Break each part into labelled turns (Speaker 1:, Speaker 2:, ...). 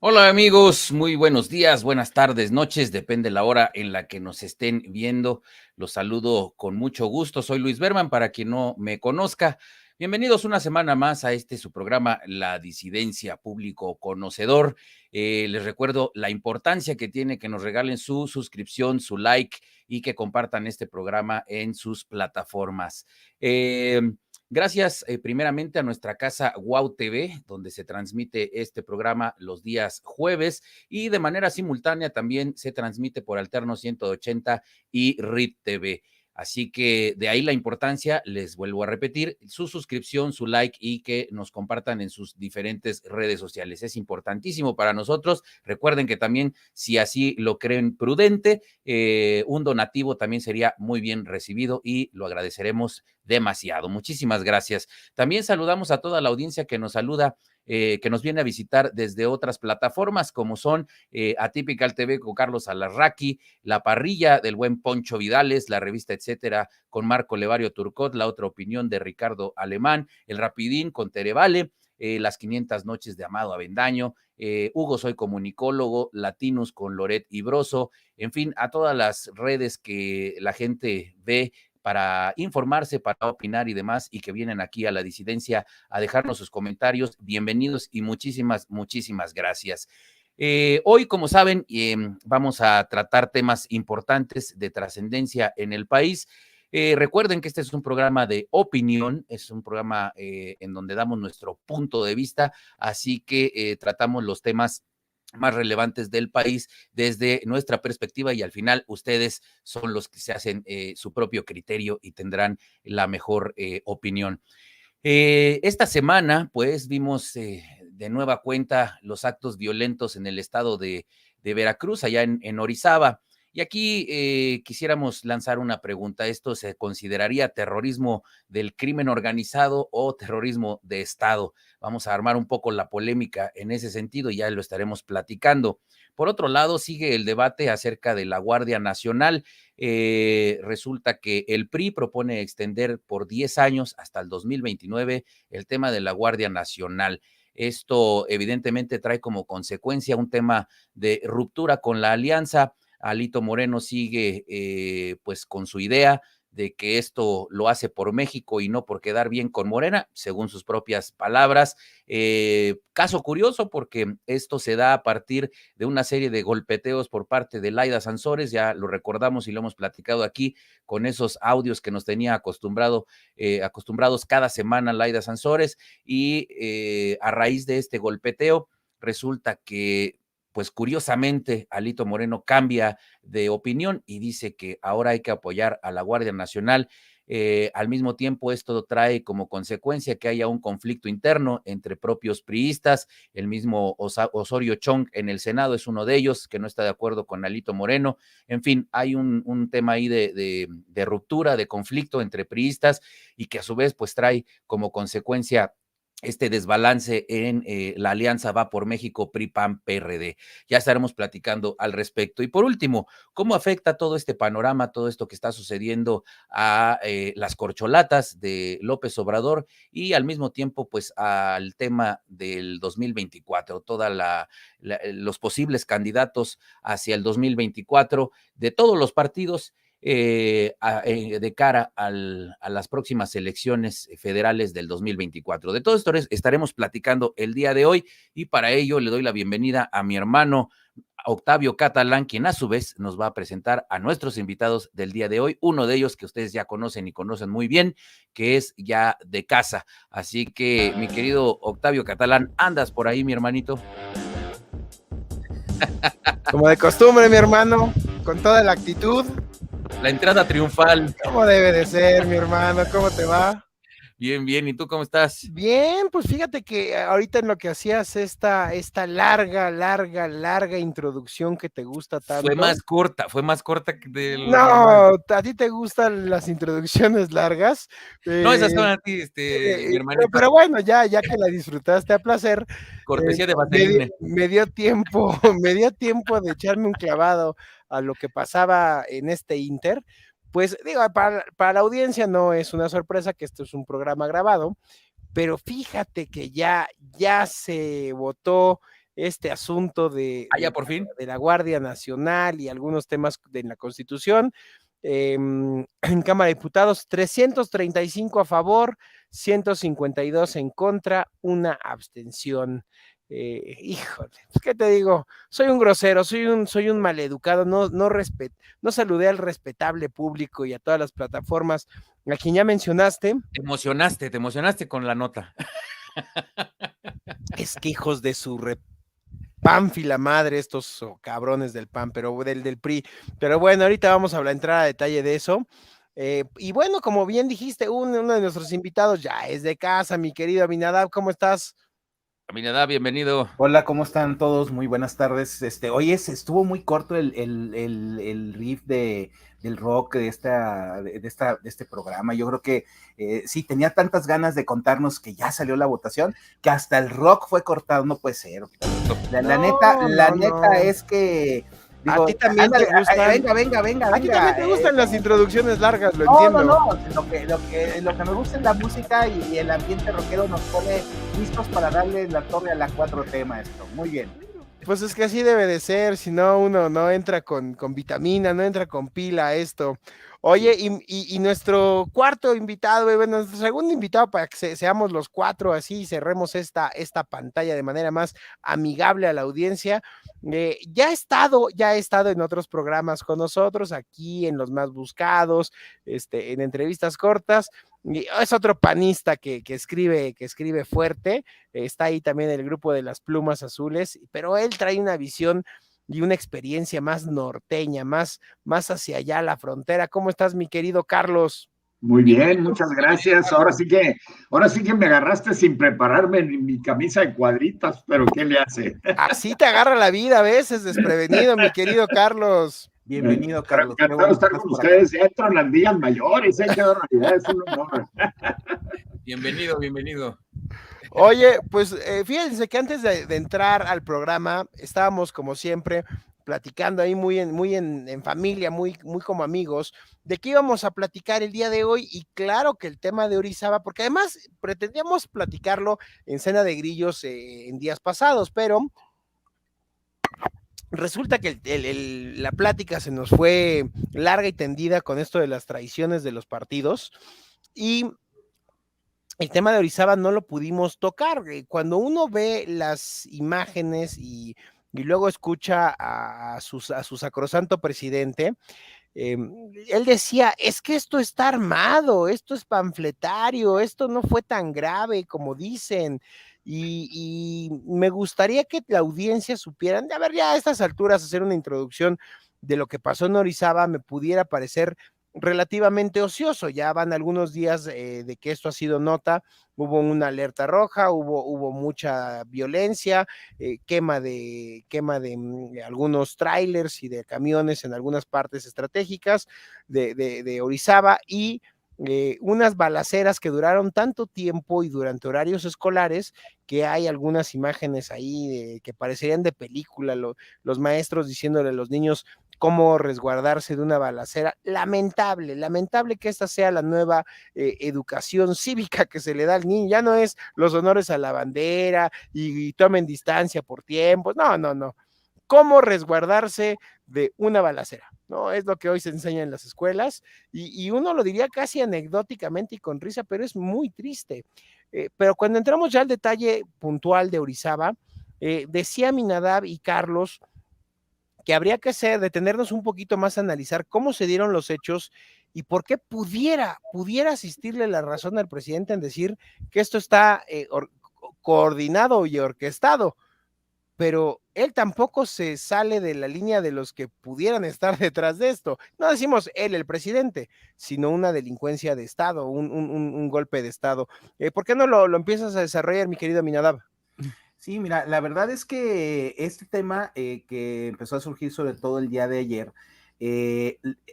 Speaker 1: Hola amigos, muy buenos días, buenas tardes, noches, depende la hora en la que nos estén viendo. Los saludo con mucho gusto. Soy Luis Berman, para quien no me conozca. Bienvenidos una semana más a su programa, La Disidencia Público Conocedor. Les recuerdo la importancia que tiene que nos regalen su suscripción, su like y que compartan este programa en sus plataformas. Gracias primeramente a nuestra casa Wow TV, donde se transmite este programa los días jueves y de manera simultánea también se transmite por Alterno 180 y RIT TV. Así que de ahí la importancia, les vuelvo a repetir, su suscripción, su like y que nos compartan en sus diferentes redes sociales. Es importantísimo para nosotros. Recuerden que también, si así lo creen prudente, un donativo también sería muy bien recibido y lo agradeceremos demasiado. Muchísimas gracias. También saludamos a toda la audiencia que nos saluda, que nos viene a visitar desde otras plataformas como son Atypical TV con Carlos Alarraqui, La Parrilla del buen Poncho Vidales, la revista Etcétera con Marco Levario Turcot, La Otra Opinión de Ricardo Alemán, El Rapidín con Tere Vale, Las 500 Noches de Amado Avendaño, Hugo Soy Comunicólogo, Latinos con Loret Ibroso, en fin, a todas las redes que la gente ve para informarse, para opinar y demás, y que vienen aquí a La Disidencia a dejarnos sus comentarios. Bienvenidos y muchísimas, muchísimas gracias. Hoy, como saben, vamos a tratar temas importantes de trascendencia en el país. Recuerden que este es un programa de opinión, es un programa en donde damos nuestro punto de vista, así que tratamos los temas más relevantes del país desde nuestra perspectiva y al final ustedes son los que se hacen su propio criterio y tendrán la mejor opinión. Esta semana, pues, vimos de nueva cuenta los actos violentos en el estado de Veracruz, allá en Orizaba. Y aquí quisiéramos lanzar una pregunta. ¿Esto se consideraría terrorismo del crimen organizado o terrorismo de Estado? Vamos a armar un poco la polémica en ese sentido y ya lo estaremos platicando. Por otro lado, sigue el debate acerca de la Guardia Nacional. Resulta que el PRI propone extender por 10 años hasta el 2029 el tema de la Guardia Nacional. Esto evidentemente trae como consecuencia un tema de ruptura con la alianza. Alito Moreno sigue pues con su idea de que esto lo hace por México y no por quedar bien con Morena, según sus propias palabras. Caso curioso porque esto se da a partir de una serie de golpeteos por parte de Laida Sansores, ya lo recordamos y lo hemos platicado aquí con esos audios que nos tenía acostumbrados cada semana Laida Sansores, y a raíz de este golpeteo resulta que pues curiosamente Alito Moreno cambia de opinión y dice que ahora hay que apoyar a la Guardia Nacional. Al mismo tiempo, esto trae como consecuencia que haya un conflicto interno entre propios priistas. El mismo Osorio Chong en el Senado es uno de ellos que no está de acuerdo con Alito Moreno. En fin, hay un tema ahí de ruptura, de conflicto entre priistas y que a su vez pues trae como consecuencia este desbalance en la alianza Va por México, PRI, PAN, PRD. Ya estaremos platicando al respecto. Y por último, ¿cómo afecta todo este panorama, todo esto que está sucediendo a las corcholatas de López Obrador y al mismo tiempo, pues, al tema del 2024, los posibles candidatos hacia el 2024 de todos los partidos? De cara a las próximas elecciones federales del 2024. De todo esto estaremos platicando el día de hoy y para ello le doy la bienvenida a mi hermano Octavio Catalán, quien a su vez nos va a presentar a nuestros invitados del día de hoy, uno de ellos que ustedes ya conocen y conocen muy bien, que es ya de casa. Así que, mi querido Octavio Catalán, ¿andas por ahí, mi hermanito?
Speaker 2: Como de costumbre, mi hermano, con toda la actitud.
Speaker 1: La entrada triunfal.
Speaker 2: ¿Cómo debe de ser, mi hermano? ¿Cómo te va?
Speaker 1: Bien, bien. ¿Y tú cómo estás?
Speaker 2: Bien, pues fíjate que ahorita en lo que hacías esta larga introducción que te gusta tanto.
Speaker 1: Fue más corta que de lo normal.
Speaker 2: No, ¿a ti te gustan las introducciones largas?
Speaker 1: No, esas son a ti, mi
Speaker 2: Pero,
Speaker 1: hermanito.
Speaker 2: pero bueno, ya que la disfrutaste a placer,
Speaker 1: Cortesía de
Speaker 2: me,
Speaker 1: Vaseline.
Speaker 2: me dio tiempo, me dio tiempo de echarme un clavado a lo que pasaba en este Inter. Pues digo, para la audiencia no es una sorpresa que esto es un programa grabado, pero fíjate que ya se votó este asunto
Speaker 1: Ya por fin.
Speaker 2: de la Guardia Nacional y algunos temas de la Constitución. En Cámara de Diputados, 335 a favor, 152 en contra, una abstención. Híjole, ¿qué te digo? Soy un grosero, soy un maleducado, no saludé al respetable público y a todas las plataformas a quien ya mencionaste.
Speaker 1: Te emocionaste con la nota.
Speaker 2: Es que hijos de su pánfila madre, estos cabrones del PAN, pero del PRI. Pero bueno, ahorita vamos a entrar a detalle de eso. Y bueno, como bien dijiste, uno de nuestros invitados ya es de casa, mi querido Abinadab, ¿cómo estás?
Speaker 1: Aminadab, bienvenido.
Speaker 3: Hola, ¿cómo están todos? Muy buenas tardes. Oye, estuvo muy corto el riff del rock de este programa. Yo creo que sí, tenía tantas ganas de contarnos que ya salió la votación, que hasta el rock fue cortado, no puede ser. La neta es que
Speaker 2: digo, a ti también te gustan.
Speaker 3: Venga.
Speaker 2: A ti también te gustan las introducciones largas, lo entiendo.
Speaker 3: No. Lo que me gusta es la música y el ambiente rockero nos pone listos para darle la torre a la 4T, maestro. Muy bien.
Speaker 2: Pues es que así debe de ser, si no uno no entra con vitamina, no entra con pila a esto. Oye, y nuestro cuarto invitado, bueno, nuestro segundo invitado para que seamos los cuatro así y cerremos esta pantalla de manera más amigable a la audiencia. Ya ha estado en otros programas con nosotros, aquí en Los Más Buscados, en entrevistas cortas. Es otro panista que escribe fuerte, está ahí también el grupo de las Plumas Azules, pero él trae una visión y una experiencia más norteña, más hacia allá la frontera. ¿Cómo estás, mi querido Carlos?
Speaker 4: Muy bien, muchas gracias. Ahora sí que me agarraste sin prepararme en mi camisa de cuadritos, pero ¿qué le hace?
Speaker 2: Así te agarra la vida a veces, desprevenido, mi querido Carlos.
Speaker 3: Bienvenido, Carlos.
Speaker 4: Encantado de estar con ustedes. Ya entro en las días mayores, qué barbaridad, es un honor.
Speaker 1: Bienvenido.
Speaker 2: Oye, pues fíjense que antes de entrar al programa, estábamos como siempre platicando ahí muy en familia, muy como amigos, de qué íbamos a platicar el día de hoy, y claro que el tema de Orizaba, porque además pretendíamos platicarlo en Cena de Grillos en días pasados, pero resulta que la plática se nos fue larga y tendida con esto de las traiciones de los partidos, y el tema de Orizaba no lo pudimos tocar. Cuando uno ve las imágenes y luego escucha a su sacrosanto presidente, él decía, es que esto está armado, esto es panfletario, esto no fue tan grave como dicen, y me gustaría que la audiencia supieran, a ver, ya a estas alturas hacer una introducción de lo que pasó en Orizaba me pudiera parecer relativamente ocioso. Ya van algunos días de que esto ha sido nota, hubo una alerta roja, hubo mucha violencia, quema de algunos trailers y de camiones en algunas partes estratégicas de Orizaba, y unas balaceras que duraron tanto tiempo y durante horarios escolares que hay algunas imágenes ahí que parecerían de película, los maestros diciéndole a los niños cómo resguardarse de una balacera. Lamentable que esta sea la nueva educación cívica que se le da al niño. Ya no es los honores a la bandera y tomen distancia por tiempos, no. Cómo resguardarse de una balacera, ¿no? Es lo que hoy se enseña en las escuelas, y uno lo diría casi anecdóticamente y con risa, pero es muy triste. Pero cuando entramos ya al detalle puntual de Orizaba, decía Aminadab y Carlos que habría que detenernos un poquito más a analizar cómo se dieron los hechos y por qué pudiera asistirle la razón al presidente en decir que esto está coordinado y orquestado, pero él tampoco se sale de la línea de los que pudieran estar detrás de esto. No decimos él, el presidente, sino una delincuencia de Estado, un golpe de Estado. ¿Por qué no lo empiezas a desarrollar, mi querido Aminadab?
Speaker 3: Sí, mira, la verdad es que este tema que empezó a surgir sobre todo el día de ayer,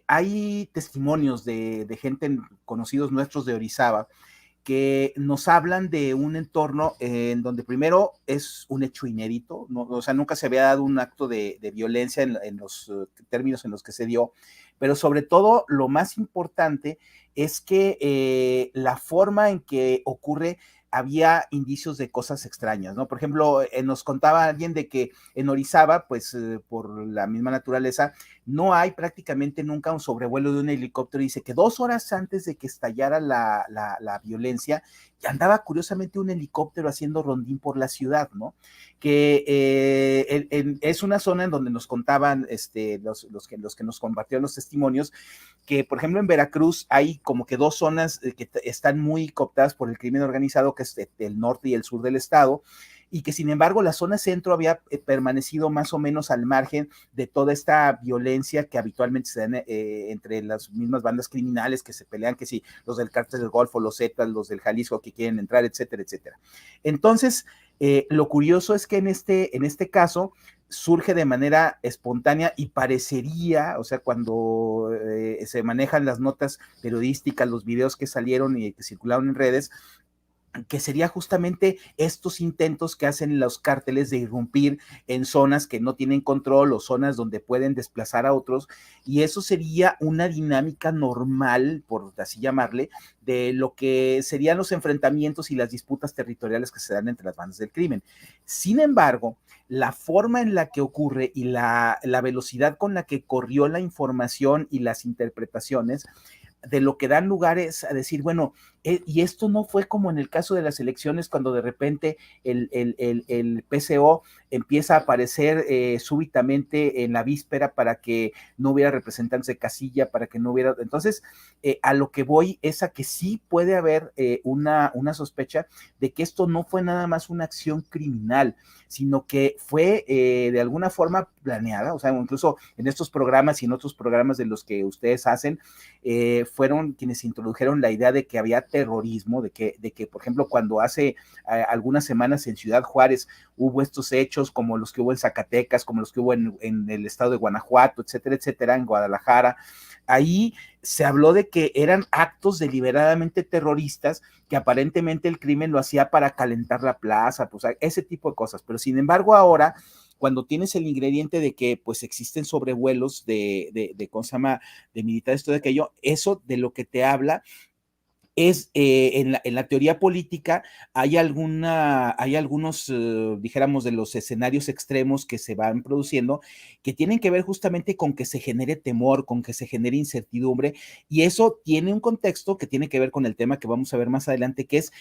Speaker 3: hay testimonios de gente, conocidos nuestros de Orizaba, que nos hablan de un entorno en donde primero es un hecho inédito, ¿no? O sea, nunca se había dado un acto de violencia en los términos en los que se dio, pero sobre todo lo más importante es que la forma en que ocurre había indicios de cosas extrañas, ¿no? Por ejemplo, nos contaba alguien de que en Orizaba, pues por la misma naturaleza, no hay prácticamente nunca un sobrevuelo de un helicóptero. Dice que 2 horas antes de que estallara la violencia, ya andaba curiosamente un helicóptero haciendo rondín por la ciudad, ¿no? Que es una zona en donde nos contaban los que nos compartieron los testimonios, que por ejemplo en Veracruz hay como que 2 zonas que están muy cooptadas por el crimen organizado, que es el norte y el sur del estado, y que sin embargo la zona centro había permanecido más o menos al margen de toda esta violencia que habitualmente se dan entre las mismas bandas criminales que se pelean, que si los del Cártel del Golfo, los Zetas, los del Jalisco que quieren entrar, etcétera, etcétera. Entonces, lo curioso es que en este caso surge de manera espontánea y parecería, o sea, cuando se manejan las notas periodísticas, los videos que salieron y que circularon en redes, que sería justamente estos intentos que hacen los cárteles de irrumpir en zonas que no tienen control o zonas donde pueden desplazar a otros, y eso sería una dinámica normal, por así llamarle, de lo que serían los enfrentamientos y las disputas territoriales que se dan entre las bandas del crimen. Sin embargo, la forma en la que ocurre y la velocidad con la que corrió la información y las interpretaciones de lo que dan lugares a decir, bueno, y esto no fue como en el caso de las elecciones, cuando de repente el PCO empieza a aparecer súbitamente en la víspera para que no hubiera representantes de casilla, para que no hubiera... Entonces, a lo que voy es a que sí puede haber una sospecha de que esto no fue nada más una acción criminal, sino que fue de alguna forma planeada, o sea, incluso en estos programas y en otros programas de los que ustedes hacen, fueron quienes introdujeron la idea de que había terrorismo, de que por ejemplo, cuando hace algunas semanas en Ciudad Juárez hubo estos hechos como los que hubo en Zacatecas, como los que hubo en el estado de Guanajuato, etcétera, etcétera, en Guadalajara, ahí se habló de que eran actos deliberadamente terroristas, que aparentemente el crimen lo hacía para calentar la plaza, pues ese tipo de cosas, pero sin embargo ahora, cuando tienes el ingrediente de que pues existen sobrevuelos ¿cómo se llama?, de militares, todo aquello, eso de lo que te habla es en la teoría política hay algunos, dijéramos, de los escenarios extremos que se van produciendo que tienen que ver justamente con que se genere temor, con que se genere incertidumbre, y eso tiene un contexto que tiene que ver con el tema que vamos a ver más adelante, que es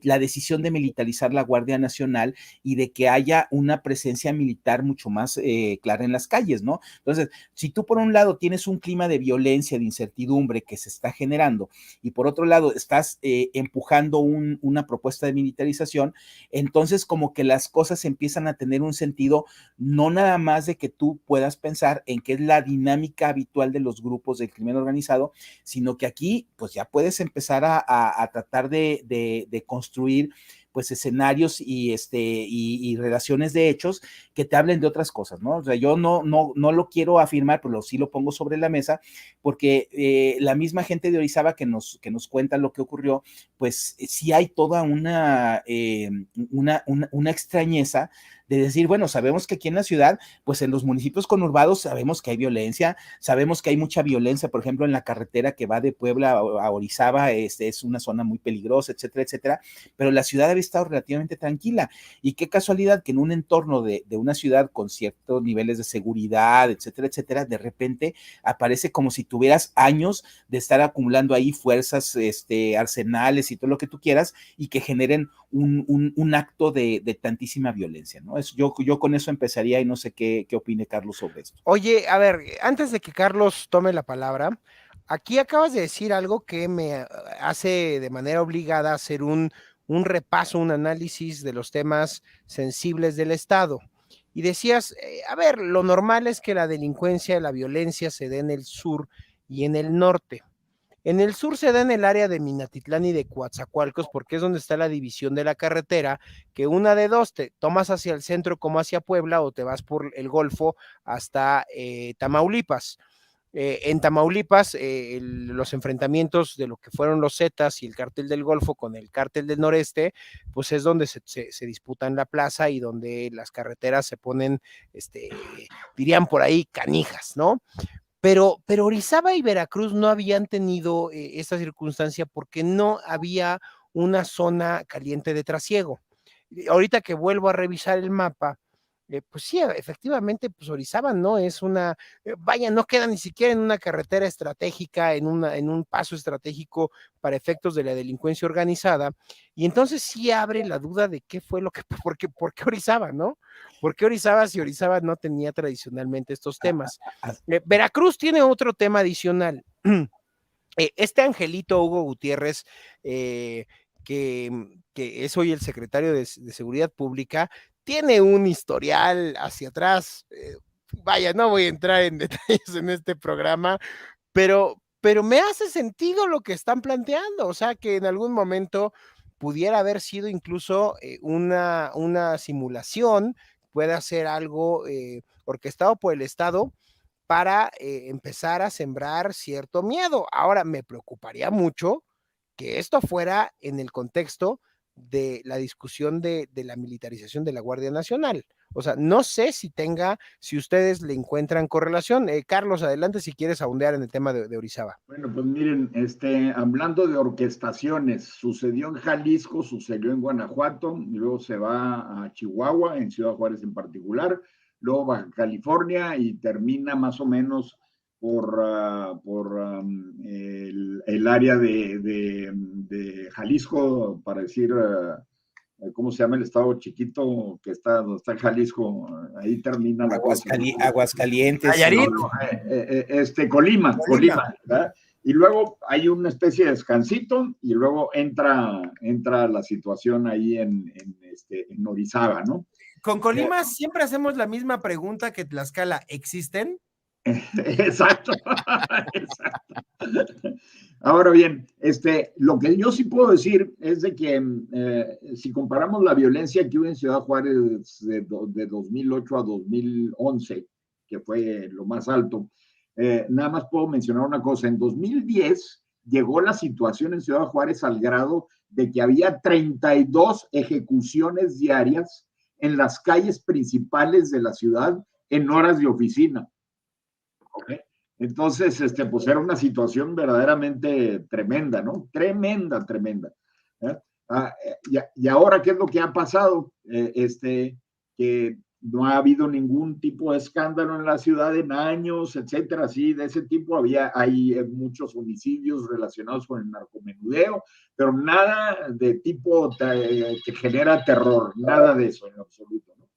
Speaker 3: la decisión de militarizar la Guardia Nacional y de que haya una presencia militar mucho más clara en las calles, ¿no? Entonces, si tú por un lado tienes un clima de violencia, de incertidumbre que se está generando, y por otro lado estás empujando una propuesta de militarización, entonces como que las cosas empiezan a tener un sentido, no nada más de que tú puedas pensar en qué es la dinámica habitual de los grupos del crimen organizado, sino que aquí pues ya puedes empezar a tratar de construir pues escenarios y relaciones de hechos que te hablen de otras cosas, ¿no? O sea, yo no lo quiero afirmar, pero sí lo pongo sobre la mesa, porque la misma gente de Orizaba que nos cuenta lo que ocurrió, pues sí hay toda una extrañeza de decir, bueno, sabemos que aquí en la ciudad, pues en los municipios conurbados sabemos que hay violencia, sabemos que hay mucha violencia, por ejemplo, en la carretera que va de Puebla a Orizaba, es una zona muy peligrosa, etcétera, etcétera, pero la ciudad había estado relativamente tranquila, y qué casualidad que en un entorno de una ciudad con ciertos niveles de seguridad, etcétera, etcétera, de repente aparece como si tuvieras años de estar acumulando ahí fuerzas, arsenales y todo lo que tú quieras, y que generen un acto de tantísima violencia, ¿no? Yo con eso empezaría y no sé qué opine Carlos sobre esto.
Speaker 2: Oye, a ver, antes de que Carlos tome la palabra, aquí acabas de decir algo que me hace de manera obligada hacer un repaso, un análisis de los temas sensibles del Estado. Y decías, a ver, lo normal es que la delincuencia y la violencia se dé en el sur y en el norte. En el sur se da en el área de Minatitlán y de Coatzacoalcos, porque es donde está la división de la carretera, que una de dos, te tomas hacia el centro como hacia Puebla o te vas por el Golfo hasta Tamaulipas. En Tamaulipas, los enfrentamientos de lo que fueron los Zetas y el Cártel del Golfo con el Cártel del Noreste, pues es donde se disputan la plaza y donde las carreteras se ponen, dirían por ahí, canijas, ¿no? Pero Orizaba y Veracruz no habían tenido esta circunstancia porque no había una zona caliente de trasiego. Y ahorita que vuelvo a revisar el mapa, pues sí, efectivamente, pues Orizaba no es una, vaya, no queda ni siquiera en una carretera estratégica, en un paso estratégico para efectos de la delincuencia organizada, y entonces sí abre la duda de qué fue lo que, por qué Orizaba, ¿no? ¿Por qué Orizaba si Orizaba no tenía tradicionalmente estos temas? Veracruz tiene otro tema adicional. Este angelito Hugo Gutiérrez, que es hoy el secretario de Seguridad Pública, tiene un historial hacia atrás. Vaya, no voy a entrar en detalles en este programa, pero me hace sentido lo que están planteando. O sea, que en algún momento pudiera haber sido incluso una simulación, puede ser algo orquestado por el Estado para empezar a sembrar cierto miedo. Ahora, me preocuparía mucho que esto fuera en el contexto de la discusión de la militarización de la Guardia Nacional. O sea, no sé si ustedes le encuentran correlación. Carlos, adelante si quieres ahondear en el tema de Orizaba.
Speaker 4: Bueno, pues miren, hablando de orquestaciones, sucedió en Jalisco, sucedió en Guanajuato, y luego se va a Chihuahua, en Ciudad Juárez en particular, luego Baja California y termina más o menos por el área de Jalisco, para decir, ¿cómo se llama el estado chiquito que está donde está Jalisco? Ahí termina la cosa.
Speaker 3: Aguascalientes.
Speaker 2: Nayarit.
Speaker 4: Colima, ¿verdad? Y luego hay una especie de descansito y luego entra la situación ahí en Orizaba, ¿no?
Speaker 2: Con Colima siempre hacemos la misma pregunta que Tlaxcala, ¿existen?
Speaker 4: Exacto, exacto. Ahora bien, lo que yo sí puedo decir es de que si comparamos la violencia que hubo en Ciudad Juárez de 2008 a 2011, que fue lo más alto, nada más puedo mencionar una cosa. En 2010 llegó la situación en Ciudad Juárez al grado de que había 32 ejecuciones diarias en las calles principales de la ciudad en horas de oficina. ¿Okay? Entonces, pues era una situación verdaderamente tremenda, ¿no? Tremenda. Y ahora, ¿qué es lo que ha pasado? Que no ha habido ningún tipo de escándalo en la ciudad en años, etcétera, así, de ese tipo. Hay muchos homicidios relacionados con el narcomenudeo, pero nada de tipo que genera terror, nada de eso en absoluto, ¿no?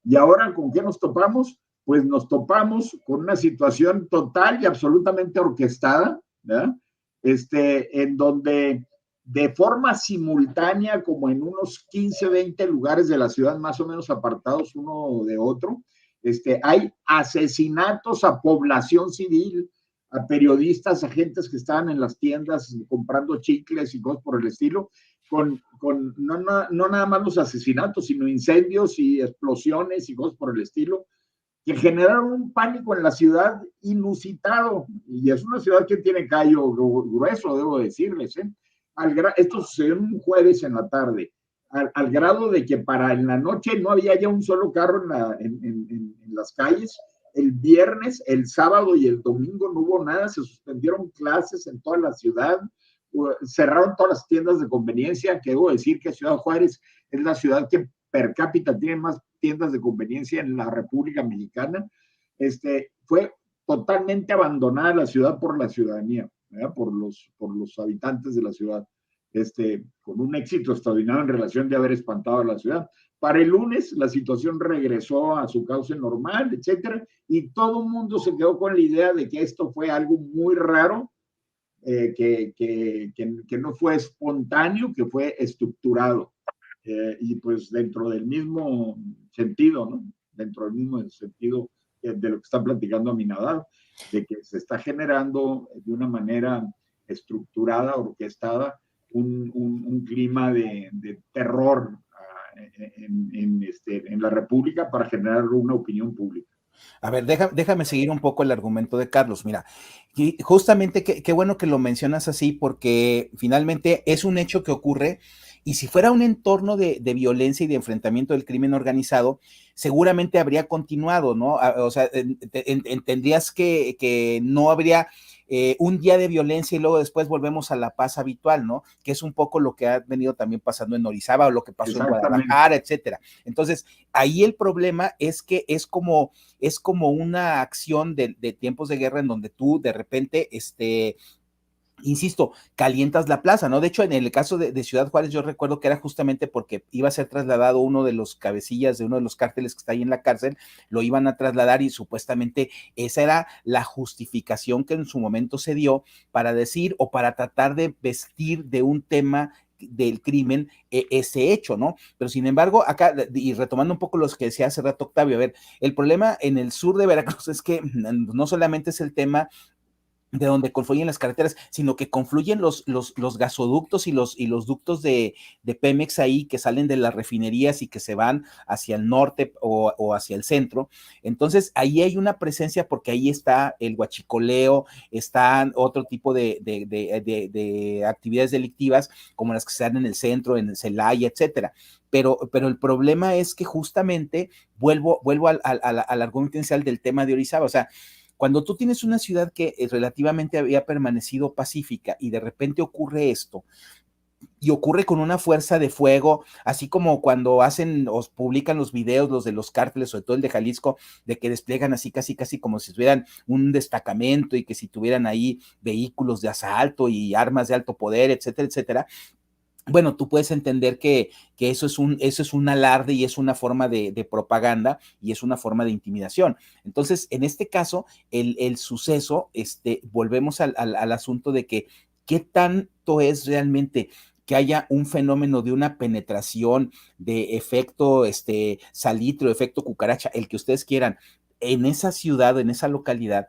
Speaker 4: Y ahora, ¿con qué nos topamos? Pues nos topamos con una situación total y absolutamente orquestada, ¿verdad? En donde de forma simultánea, como en unos 15, 20 lugares de la ciudad, más o menos apartados uno de otro, hay asesinatos a población civil, a periodistas, a gentes que estaban en las tiendas comprando chicles y cosas por el estilo, con no nada más los asesinatos, sino incendios y explosiones y cosas por el estilo, que generaron un pánico en la ciudad inusitado, y es una ciudad que tiene callo grueso, debo decirles, ¿eh? Esto sucedió un jueves en la tarde, al grado de que para en la noche no había ya un solo carro en las calles. El viernes, el sábado y el domingo no hubo nada, se suspendieron clases en toda la ciudad, cerraron todas las tiendas de conveniencia, que debo decir que Ciudad Juárez es la ciudad que per cápita tiene más tiendas de conveniencia en la República Mexicana. Fue totalmente abandonada la ciudad por la ciudadanía, ¿verdad? por los habitantes de la ciudad, con un éxito extraordinario en relación de haber espantado a la ciudad. Para el lunes la situación regresó a su cauce normal, etcétera, y todo el mundo se quedó con la idea de que esto fue algo muy raro, que no fue espontáneo, que fue estructurado. Y pues dentro del mismo sentido, ¿no? Dentro del mismo sentido de lo que está platicando Aminadab, de que se está generando de una manera estructurada, orquestada, un clima de terror en la República para generar una opinión pública.
Speaker 3: A ver, déjame seguir un poco el argumento de Carlos. Mira, y justamente qué bueno que lo mencionas así, porque finalmente es un hecho que ocurre, y si fuera un entorno de violencia y de enfrentamiento del crimen organizado, seguramente habría continuado, ¿no? O sea, entendrías que no habría un día de violencia y luego después volvemos a la paz habitual, ¿no? Que es un poco lo que ha venido también pasando en Orizaba o lo que pasó en Guadalajara, etcétera. Entonces, ahí el problema es que es como una acción de tiempos de guerra en donde tú de repente, insisto, calientas la plaza, ¿no? De hecho, en el caso de Ciudad Juárez, yo recuerdo que era justamente porque iba a ser trasladado uno de los cabecillas de uno de los cárteles que está ahí en la cárcel, lo iban a trasladar y supuestamente esa era la justificación que en su momento se dio para decir o para tratar de vestir de un tema del crimen ese hecho, ¿no? Pero sin embargo, acá, y retomando un poco los que decía hace rato Octavio, a ver, el problema en el sur de Veracruz es que no solamente es el tema de donde confluyen las carreteras, sino que confluyen los gasoductos y los ductos de Pemex ahí que salen de las refinerías y que se van hacia el norte o hacia el centro. Entonces, ahí hay una presencia porque ahí está el huachicoleo, están otro tipo de actividades delictivas como las que se dan en el centro, en el Celaya, etcétera. Pero el problema es que justamente vuelvo al argumento inicial del tema de Orizaba, o sea, cuando tú tienes una ciudad que relativamente había permanecido pacífica y de repente ocurre esto, y ocurre con una fuerza de fuego, así como cuando hacen o publican los videos, los de los cárteles, sobre todo el de Jalisco, de que despliegan así casi como si tuvieran un destacamento y que si tuvieran ahí vehículos de asalto y armas de alto poder, etcétera, etcétera. Bueno, tú puedes entender que eso es un alarde y es una forma de propaganda y es una forma de intimidación. Entonces, en este caso, el suceso, volvemos al asunto de que qué tanto es realmente que haya un fenómeno de una penetración de efecto salitre, efecto cucaracha, el que ustedes quieran, en esa ciudad, en esa localidad,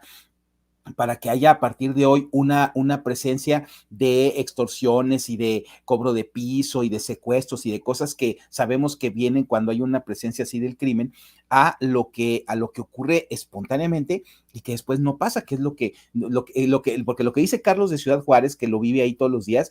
Speaker 3: para que haya a partir de hoy una presencia de extorsiones y de cobro de piso y de secuestros y de cosas que sabemos que vienen cuando hay una presencia así del crimen, a lo que ocurre espontáneamente y que después no pasa, que es porque lo que dice Carlos de Ciudad Juárez, que lo vive ahí todos los días,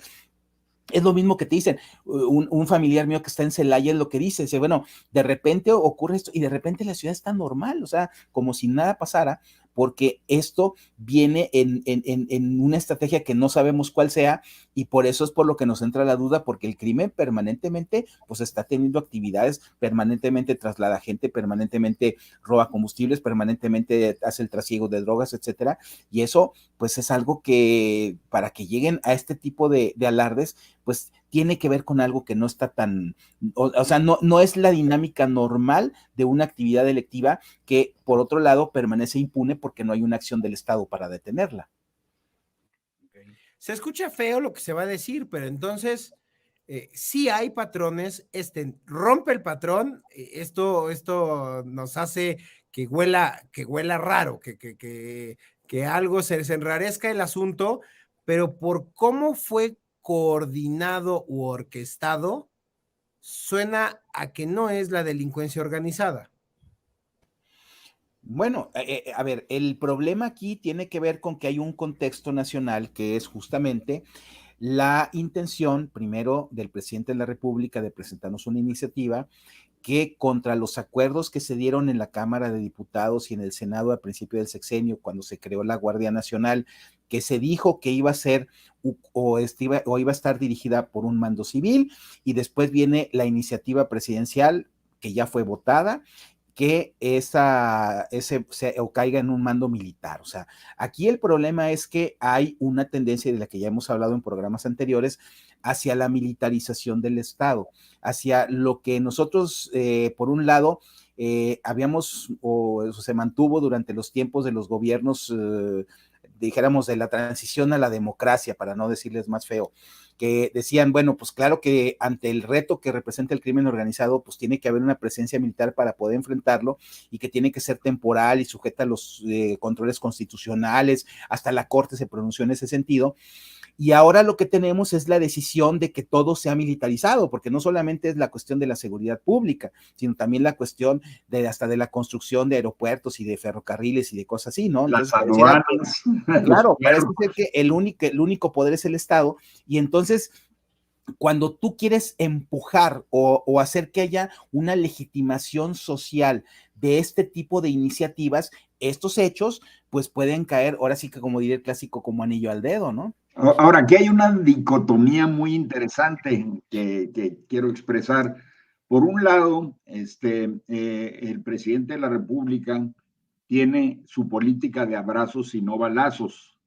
Speaker 3: es lo mismo que te dicen, un familiar mío que está en Celaya es lo que dice, bueno, de repente ocurre esto y de repente la ciudad está normal, o sea, como si nada pasara, porque esto viene en una estrategia que no sabemos cuál sea y por eso es por lo que nos entra la duda, porque el crimen permanentemente pues está teniendo actividades, permanentemente traslada gente, permanentemente roba combustibles, permanentemente hace el trasiego de drogas, etcétera, y eso pues es algo que para que lleguen a este tipo de alardes, pues tiene que ver con algo que no está tan, o sea, no es la dinámica normal de una actividad delictiva que, por otro lado, permanece impune porque no hay una acción del Estado para detenerla.
Speaker 2: Se escucha feo lo que se va a decir, pero entonces sí hay patrones, rompe el patrón, esto nos hace que huela raro, que algo se enrarezca el asunto, pero por cómo fue coordinado u orquestado, suena a que no es la delincuencia organizada.
Speaker 3: Bueno, a ver, el problema aquí tiene que ver con que hay un contexto nacional que es justamente la intención, primero, del presidente de la República de presentarnos una iniciativa que contra los acuerdos que se dieron en la Cámara de Diputados y en el Senado al principio del sexenio, cuando se creó la Guardia Nacional, que se dijo que iba a ser o iba a estar dirigida por un mando civil, y después viene la iniciativa presidencial que ya fue votada, que o caiga en un mando militar. O sea, aquí el problema es que hay una tendencia de la que ya hemos hablado en programas anteriores hacia la militarización del Estado, hacia lo que nosotros, por un lado, habíamos o se mantuvo durante los tiempos de los gobiernos, dijéramos, de la transición a la democracia, para no decirles más feo, que decían, bueno, pues claro que ante el reto que representa el crimen organizado, pues tiene que haber una presencia militar para poder enfrentarlo y que tiene que ser temporal y sujeta a los controles constitucionales, hasta la Corte se pronunció en ese sentido. Y ahora lo que tenemos es la decisión de que todo sea militarizado, porque no solamente es la cuestión de la seguridad pública, sino también la cuestión hasta de la construcción de aeropuertos y de ferrocarriles y de cosas así, ¿no?
Speaker 4: Las aduanas.
Speaker 3: Claro, parece ser que el único poder es el Estado, y entonces cuando tú quieres empujar o hacer que haya una legitimación social de este tipo de iniciativas, estos hechos pues pueden caer, ahora sí que como diría el clásico, como anillo al dedo, ¿no?
Speaker 4: Ahora, aquí hay una dicotomía muy interesante que quiero expresar. Por un lado, el presidente de la República tiene su política de abrazos y no balazos.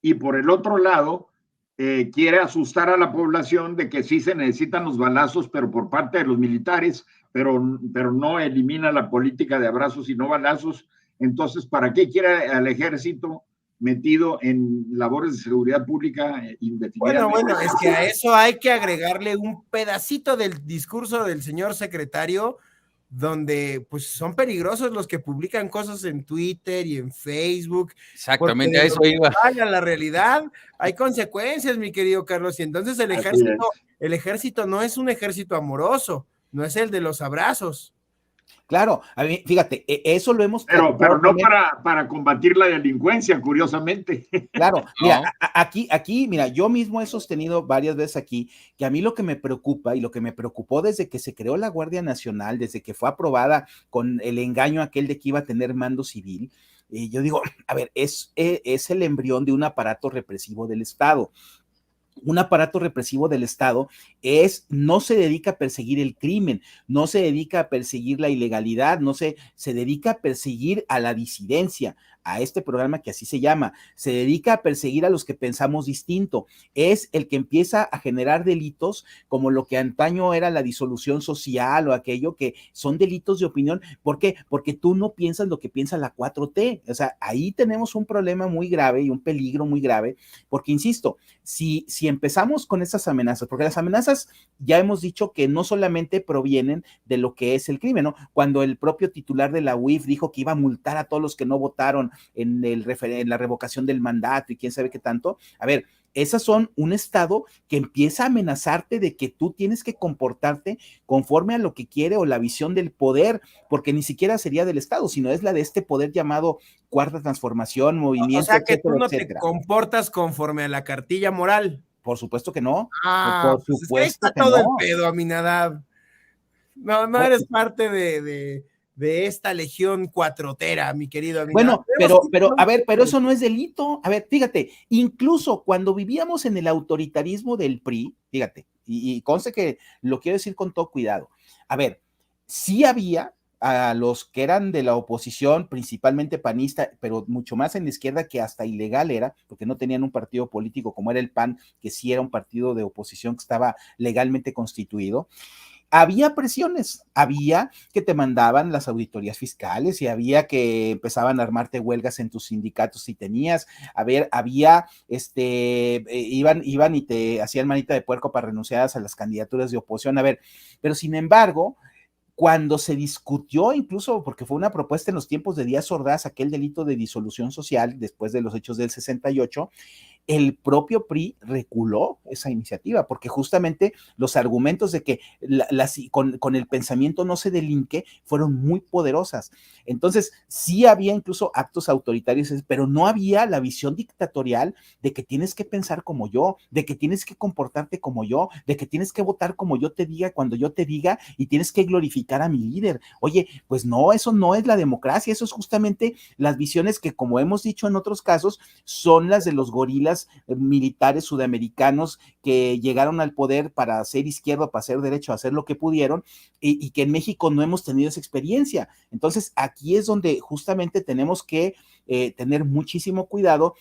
Speaker 4: Y por el otro lado, quiere asustar a la población de que sí se necesitan los balazos, pero por parte de los militares, pero no elimina la política de abrazos y no balazos. Entonces, ¿para qué quiere al ejército metido en labores de seguridad pública indefinidamente?
Speaker 2: Bueno, es que a eso hay que agregarle un pedacito del discurso del señor secretario, donde pues son peligrosos los que publican cosas en Twitter y en Facebook.
Speaker 1: Exactamente, a eso iba.
Speaker 2: A la realidad hay consecuencias, mi querido Carlos, y entonces el ejército no es un ejército amoroso, no es el de los abrazos.
Speaker 3: Claro, a mí, fíjate, eso lo hemos...
Speaker 4: Pero no para combatir la delincuencia, curiosamente.
Speaker 3: Claro, mira, aquí, mira, yo mismo he sostenido varias veces aquí que a mí lo que me preocupa y lo que me preocupó desde que se creó la Guardia Nacional, desde que fue aprobada con el engaño aquel de que iba a tener mando civil, yo digo, a ver, es el embrión de un aparato represivo del Estado. Un aparato represivo del Estado no se dedica a perseguir el crimen, no se dedica a perseguir la ilegalidad, se dedica a perseguir a la disidencia, a este programa que así se llama, se dedica a perseguir a los que pensamos distinto, es el que empieza a generar delitos como lo que antaño era la disolución social o aquello que son delitos de opinión. ¿Por qué? Porque tú no piensas lo que piensa la 4T, o sea, ahí tenemos un problema muy grave y un peligro muy grave, porque insisto, si empezamos con esas amenazas, porque las amenazas ya hemos dicho que no solamente provienen de lo que es el crimen, ¿no? Cuando el propio titular de la UIF dijo que iba a multar a todos los que no votaron en la revocación del mandato y quién sabe qué tanto, a ver, esas son un Estado que empieza a amenazarte de que tú tienes que comportarte conforme a lo que quiere o la visión del poder, porque ni siquiera sería del Estado, sino es la de este poder llamado Cuarta Transformación, movimiento,
Speaker 2: o sea que
Speaker 3: etcétera,
Speaker 2: tú no
Speaker 3: etcétera.
Speaker 2: Te comportas conforme a la cartilla moral.
Speaker 3: Por supuesto que no.
Speaker 2: Por
Speaker 3: supuesto
Speaker 2: pues es que está
Speaker 3: que
Speaker 2: todo
Speaker 3: no.
Speaker 2: el pedo, Aminadab. No eres parte de esta legión cuatrotera, mi querido Aminadab.
Speaker 3: Bueno, pero a ver, pero eso no es delito. A ver, fíjate, incluso cuando vivíamos en el autoritarismo del PRI, fíjate, y conste que lo quiero decir con todo cuidado. A ver, sí había a los que eran de la oposición, principalmente panista, pero mucho más en la izquierda, que hasta ilegal era, porque no tenían un partido político como era el PAN, que sí era un partido de oposición que estaba legalmente constituido. Había presiones, había que te mandaban las auditorías fiscales y había que empezaban a armarte huelgas en tus sindicatos si tenías, a ver, había, iban y te hacían manita de puerco para renunciar a las candidaturas de oposición, a ver, pero sin embargo, cuando se discutió, incluso porque fue una propuesta en los tiempos de Díaz Ordaz, aquel delito de disolución social después de los hechos del 68, el propio PRI reculó esa iniciativa, porque justamente los argumentos de que con el pensamiento no se delinque fueron muy poderosas. Entonces, sí había incluso actos autoritarios, pero no había la visión dictatorial de que tienes que pensar como yo, de que tienes que comportarte como yo, de que tienes que votar como yo te diga, cuando yo te diga, y tienes que glorificar a mi líder. Oye, pues no, eso no es la democracia, eso es justamente las visiones que, como hemos dicho en otros casos, son las de los gorilas militares sudamericanos que llegaron al poder para hacer izquierda, para hacer derecho, hacer lo que pudieron, y que en México no hemos tenido esa experiencia. Entonces, aquí es donde justamente tenemos que tener muchísimo cuidado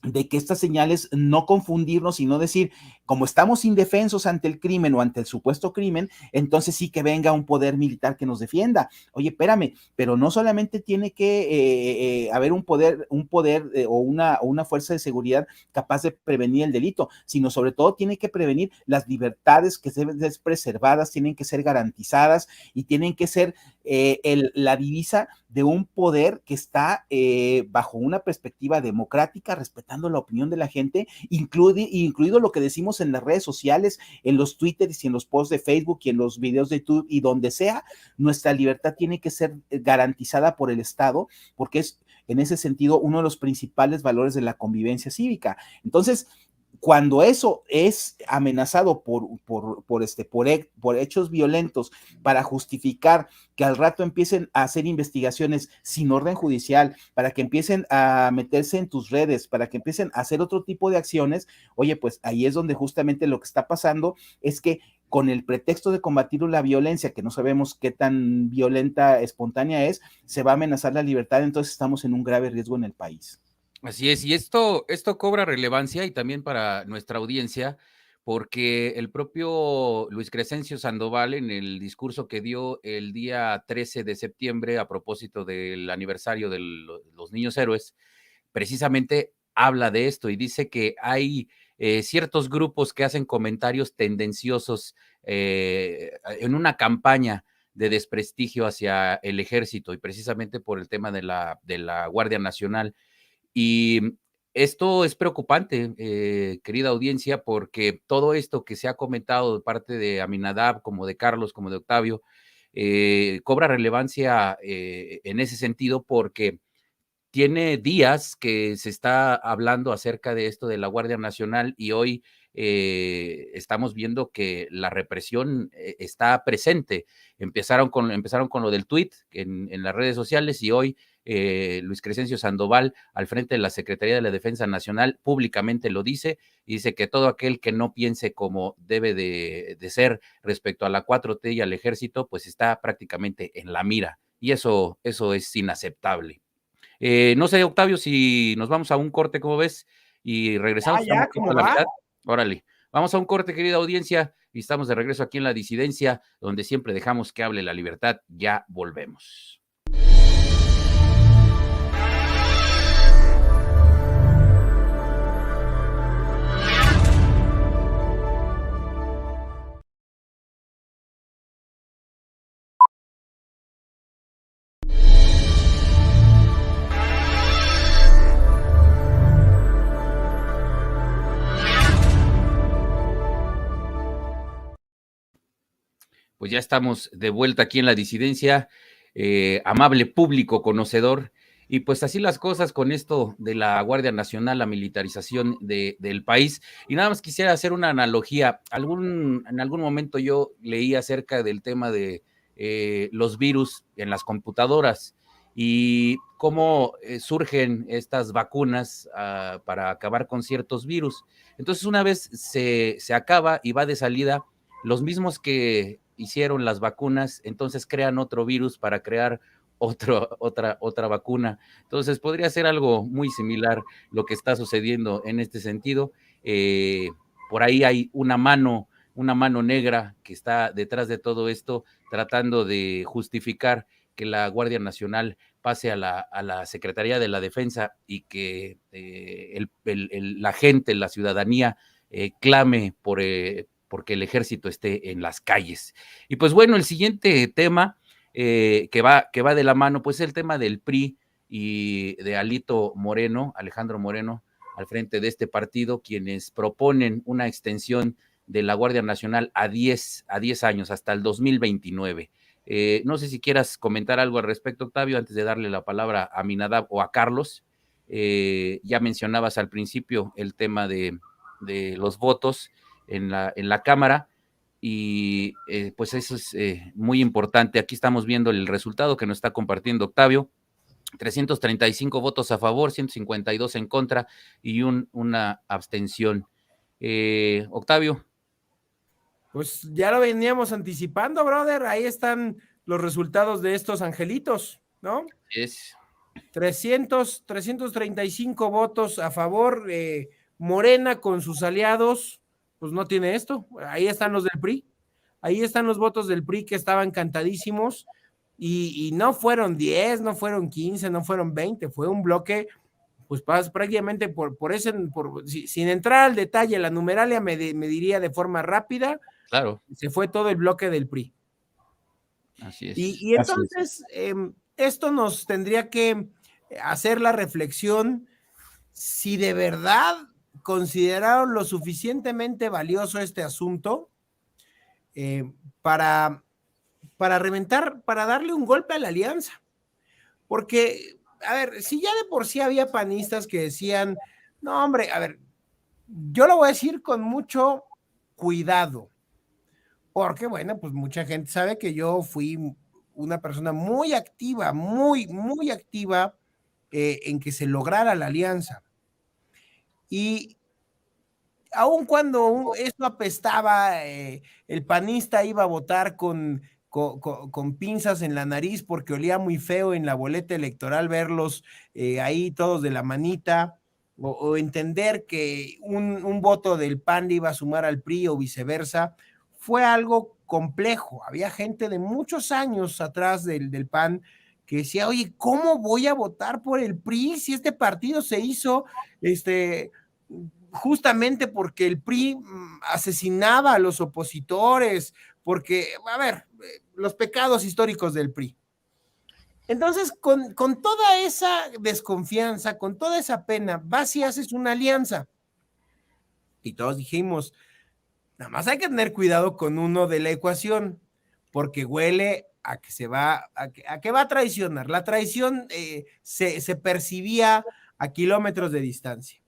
Speaker 3: de que estas señales no confundirnos y no decir, como estamos indefensos ante el crimen o ante el supuesto crimen, entonces sí que venga un poder militar que nos defienda. Oye, espérame, pero no solamente tiene que haber un poder o una fuerza de seguridad capaz de prevenir el delito, sino sobre todo tiene que prevenir las libertades que deben ser preservadas, tienen que ser garantizadas y tienen que ser la divisa de un poder que está bajo una perspectiva democrática, respetando la opinión de la gente, incluido lo que decimos en las redes sociales, en los Twitters y en los posts de Facebook y en los videos de YouTube y donde sea. Nuestra libertad tiene que ser garantizada por el Estado, porque es en ese sentido uno de los principales valores de la convivencia cívica. Entonces, cuando eso es amenazado por hechos violentos para justificar que al rato empiecen a hacer investigaciones sin orden judicial, para que empiecen a meterse en tus redes, para que empiecen a hacer otro tipo de acciones, oye, pues ahí es donde justamente lo que está pasando es que con el pretexto de combatir la violencia, que no sabemos qué tan violenta, espontánea es, se va a amenazar la libertad, entonces estamos en un grave riesgo en el país.
Speaker 1: Así es, y esto cobra relevancia y también para nuestra audiencia, porque el propio Luis Crescencio Sandoval, en el discurso que dio el día 13 de septiembre a propósito del aniversario de los Niños Héroes, precisamente habla de esto y dice que hay ciertos grupos que hacen comentarios tendenciosos en una campaña de desprestigio hacia el ejército y precisamente por el tema de la Guardia Nacional. Y esto es preocupante, querida audiencia, porque todo esto que se ha comentado de parte de Aminadab, como de Carlos, como de Octavio, cobra relevancia en ese sentido porque tiene días que se está hablando acerca de esto de la Guardia Nacional y hoy estamos viendo que la represión está presente. Empezaron con lo del tuit en las redes sociales y hoy Luis Crescencio Sandoval, al frente de la Secretaría de la Defensa Nacional, públicamente lo dice y dice que todo aquel que no piense como debe de ser respecto a la 4T y al ejército, pues está prácticamente en la mira y eso es inaceptable. No sé, Octavio, si nos vamos a un corte, ¿cómo ves? Y regresamos.
Speaker 2: Ya, ¿cómo
Speaker 1: a la
Speaker 2: va?
Speaker 1: mitad. Órale, vamos a un corte, querida audiencia, y estamos de regreso aquí en La Disidencia, donde siempre dejamos que hable la libertad. Ya volvemos. Pues ya estamos de vuelta aquí en La Disidencia, amable público conocedor, y pues así las cosas con esto de la Guardia Nacional, la militarización del país. Y nada más quisiera hacer una analogía. En algún momento yo leí acerca del tema de los virus en las computadoras y cómo surgen estas vacunas para acabar con ciertos virus. Entonces una vez se acaba y va de salida, los mismos que hicieron las vacunas, entonces crean otro virus para crear otra vacuna. Entonces podría ser algo muy similar lo que está sucediendo en este sentido. Por ahí hay una mano negra que está detrás de todo esto, tratando de justificar que la Guardia Nacional pase a la Secretaría de la Defensa y que la gente, la ciudadanía, clame porque el ejército esté en las calles. Y pues bueno, el siguiente tema que va de la mano, pues el tema del PRI y de Alito Moreno, Alejandro Moreno, al frente de este partido, quienes proponen una extensión de la Guardia Nacional a 10 años, hasta el 2029. No sé si quieras comentar algo al respecto, Octavio, antes de darle la palabra a Aminadab o a Carlos. Ya mencionabas al principio el tema de los votos en la Cámara y pues eso es muy importante. Aquí estamos viendo el resultado que nos está compartiendo Octavio. 335 votos a favor, 152 en contra y una abstención. Octavio.
Speaker 2: Pues ya lo veníamos anticipando, brother. Ahí están los resultados de estos angelitos, ¿no?
Speaker 1: Es
Speaker 2: 335 votos a favor. Morena con sus aliados, pues no tiene esto. Ahí están los del PRI. Ahí están los votos del PRI que estaban cantadísimos. Y no fueron 10, no fueron 15, no fueron 20. Fue un bloque, pues prácticamente sin entrar al detalle, la numeralia me diría de forma rápida.
Speaker 1: Claro.
Speaker 2: Se fue todo el bloque del PRI.
Speaker 1: Así es.
Speaker 2: Y entonces, esto nos tendría que hacer la reflexión si de verdad consideraron lo suficientemente valioso este asunto para reventar, para darle un golpe a la alianza. Porque, a ver, si ya de por sí había panistas que decían, no, hombre, a ver, Yo lo voy a decir con mucho cuidado, porque bueno, pues mucha gente sabe que yo fui una persona muy activa, muy activa en que se lograra la alianza. Y aun cuando esto apestaba, el panista iba a votar con pinzas en la nariz porque olía muy feo en la boleta electoral verlos ahí todos de la manita, o entender que un voto del PAN le iba a sumar al PRI o viceversa, fue algo complejo. Había gente de muchos años atrás del PAN que decía, oye, ¿cómo voy a votar por el PRI si este partido se hizo justamente porque el PRI asesinaba a los opositores, porque, a ver, los pecados históricos del PRI? Entonces, con toda esa desconfianza, con toda esa pena, vas y haces una alianza. Y todos dijimos, nada más hay que tener cuidado con uno de la ecuación, porque huele a que que va a traicionar. La traición se percibía a kilómetros de distancia.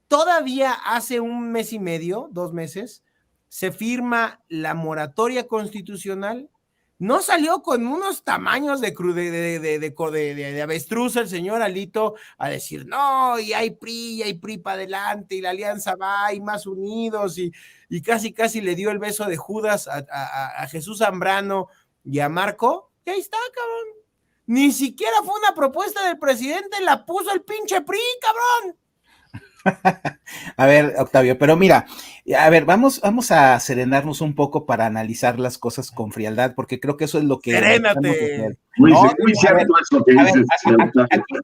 Speaker 2: Todavía hace un mes y medio, 2 meses, se firma la moratoria constitucional. No salió con unos tamaños de avestruz el señor Alito a decir, no, y hay PRI para adelante, y la alianza va, y más unidos, y casi le dio el beso de Judas a Jesús Zambrano y a Marco, y ahí está, cabrón. Ni siquiera fue una propuesta del presidente, la puso el pinche PRI, cabrón.
Speaker 3: A ver, Octavio, pero mira, a ver, vamos a serenarnos un poco para analizar las cosas con frialdad, porque creo que eso es lo que
Speaker 2: ¡Serénate!
Speaker 4: Muy,
Speaker 3: no,
Speaker 4: muy cierto eso que dices.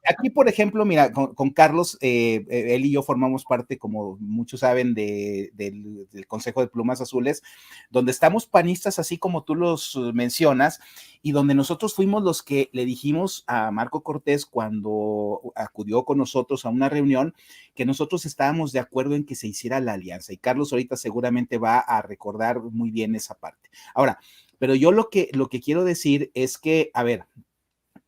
Speaker 3: aquí, por ejemplo, mira, con Carlos, él y yo formamos parte, como muchos saben, del Consejo de Plumas Azules, donde estamos panistas, así como tú los mencionas, y donde nosotros fuimos los que le dijimos a Marco Cortés cuando acudió con nosotros a una reunión que nosotros estábamos de acuerdo en que se hiciera la alianza, y Carlos ahorita seguramente va a recordar muy bien esa parte. Ahora, pero yo lo que quiero decir es que, a ver,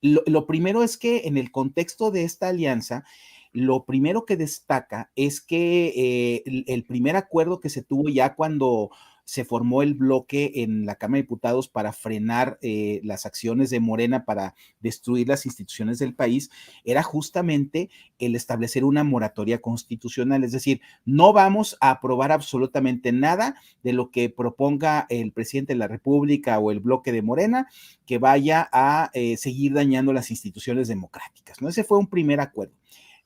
Speaker 3: lo primero es que en el contexto de esta alianza, lo primero que destaca es que el primer acuerdo que se tuvo ya cuando se formó el bloque en la Cámara de Diputados para frenar las acciones de Morena para destruir las instituciones del país, era justamente el establecer una moratoria constitucional, es decir, no vamos a aprobar absolutamente nada de lo que proponga el presidente de la República o el bloque de Morena que vaya a seguir dañando las instituciones democráticas, ¿no? Ese fue un primer acuerdo.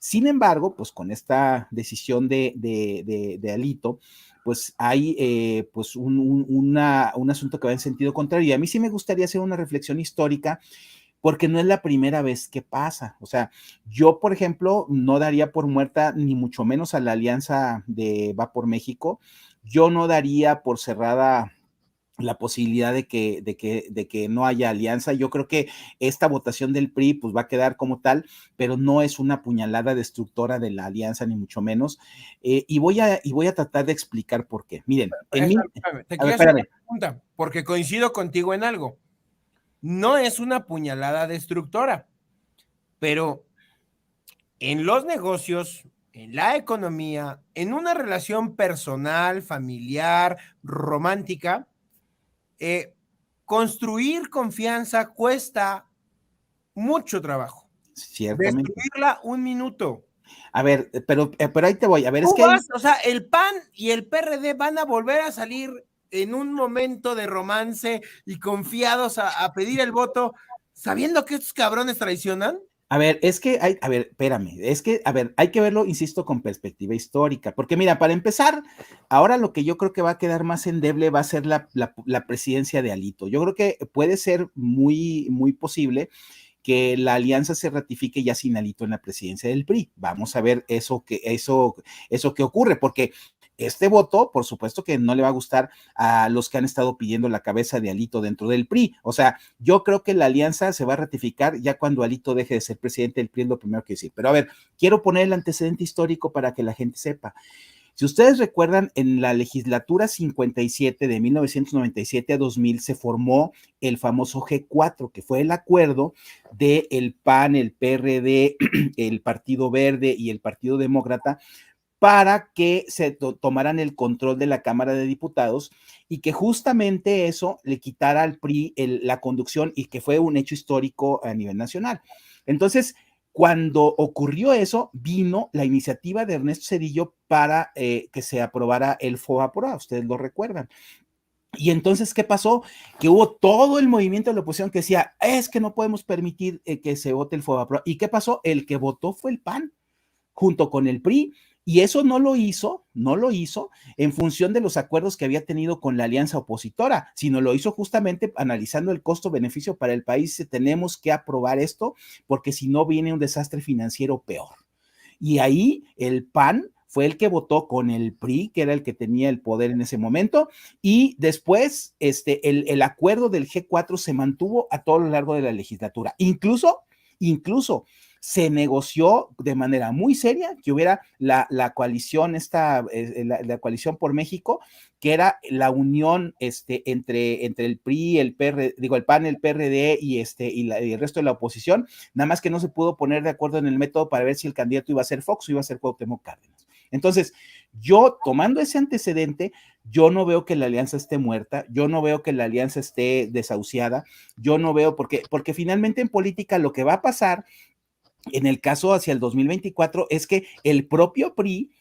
Speaker 3: Sin embargo, pues con esta decisión de Alito, pues hay pues un asunto que va en sentido contrario. Y a mí sí me gustaría hacer una reflexión histórica, porque no es la primera vez que pasa. O sea, yo, por ejemplo, no daría por muerta ni mucho menos a la alianza de Va por México. Yo no daría por cerrada la posibilidad de que no haya alianza. Yo creo que esta votación del PRI pues va a quedar como tal, pero no es una puñalada destructora de la alianza, ni mucho menos. Y voy a tratar de explicar por qué. Miren,
Speaker 2: te quiero hacer una pregunta, porque coincido contigo en algo. No es una puñalada destructora, pero en los negocios, en la economía, en una relación personal, familiar, romántica, construir confianza cuesta mucho trabajo.
Speaker 3: Ciertamente.
Speaker 2: Destruirla 1 minuto.
Speaker 3: A ver, pero ahí te voy. A ver,
Speaker 2: es que o sea, el PAN y el PRD van a volver a salir en un momento de romance y confiados a pedir el voto, sabiendo que estos cabrones traicionan.
Speaker 3: A ver, espérame, hay que verlo, insisto, con perspectiva histórica, porque mira, para empezar, ahora lo que yo creo que va a quedar más endeble va a ser la presidencia de Alito. Yo creo que puede ser muy, muy posible que la alianza se ratifique ya sin Alito en la presidencia del PRI. Vamos a ver eso que ocurre, porque este voto, por supuesto que no le va a gustar a los que han estado pidiendo la cabeza de Alito dentro del PRI. O sea, yo creo que la alianza se va a ratificar ya cuando Alito deje de ser presidente del PRI, es lo primero que decir. Pero a ver, quiero poner el antecedente histórico para que la gente sepa. Si ustedes recuerdan, en la legislatura 57 de 1997 a 2000 se formó el famoso G4, que fue el acuerdo del PAN, el PRD, el Partido Verde y el Partido Demócrata para que se tomaran el control de la Cámara de Diputados y que justamente eso le quitara al PRI la conducción y que fue un hecho histórico a nivel nacional. Entonces, cuando ocurrió eso, vino la iniciativa de Ernesto Zedillo para que se aprobara el FOBAPROA, ustedes lo recuerdan. Y entonces, ¿qué pasó? Que hubo todo el movimiento de la oposición que decía, es que no podemos permitir que se vote el FOBAPROA. ¿Y qué pasó? El que votó fue el PAN, junto con el PRI, y eso no lo hizo en función de los acuerdos que había tenido con la alianza opositora, sino lo hizo justamente analizando el costo-beneficio para el país. Tenemos que aprobar esto porque si no viene un desastre financiero peor. Y ahí el PAN fue el que votó con el PRI, que era el que tenía el poder en ese momento, y después el acuerdo del G4 se mantuvo a todo lo largo de la legislatura. Incluso se negoció de manera muy seria que hubiera la coalición, la coalición por México, que era la unión entre el PRI, el PAN, el PRD y el resto de la oposición, nada más que no se pudo poner de acuerdo en el método para ver si el candidato iba a ser Fox o iba a ser Cuauhtémoc Cárdenas. Entonces, yo tomando ese antecedente, yo no veo que la alianza esté muerta, yo no veo que la alianza esté desahuciada, yo no veo, porque finalmente en política lo que va a pasar en el caso hacia el 2024 es que el propio PRI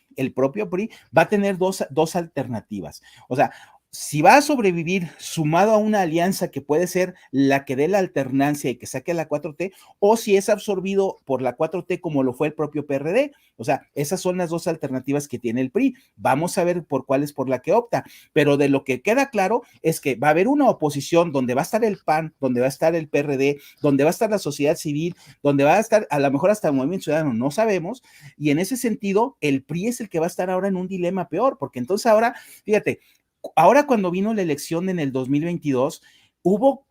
Speaker 3: va a tener dos alternativas. O sea, si va a sobrevivir sumado a una alianza que puede ser la que dé la alternancia y que saque a la 4T, o si es absorbido por la 4T como lo fue el propio PRD. O sea, esas son las dos alternativas que tiene el PRI. Vamos a ver por cuál es por la que opta. Pero de lo que queda claro es que va a haber una oposición donde va a estar el PAN, donde va a estar el PRD, donde va a estar la sociedad civil, donde va a estar a lo mejor hasta el Movimiento Ciudadano, no sabemos. Y en ese sentido, el PRI es el que va a estar ahora en un dilema peor, porque entonces ahora, fíjate, ahora cuando vino la elección en el 2022, hubo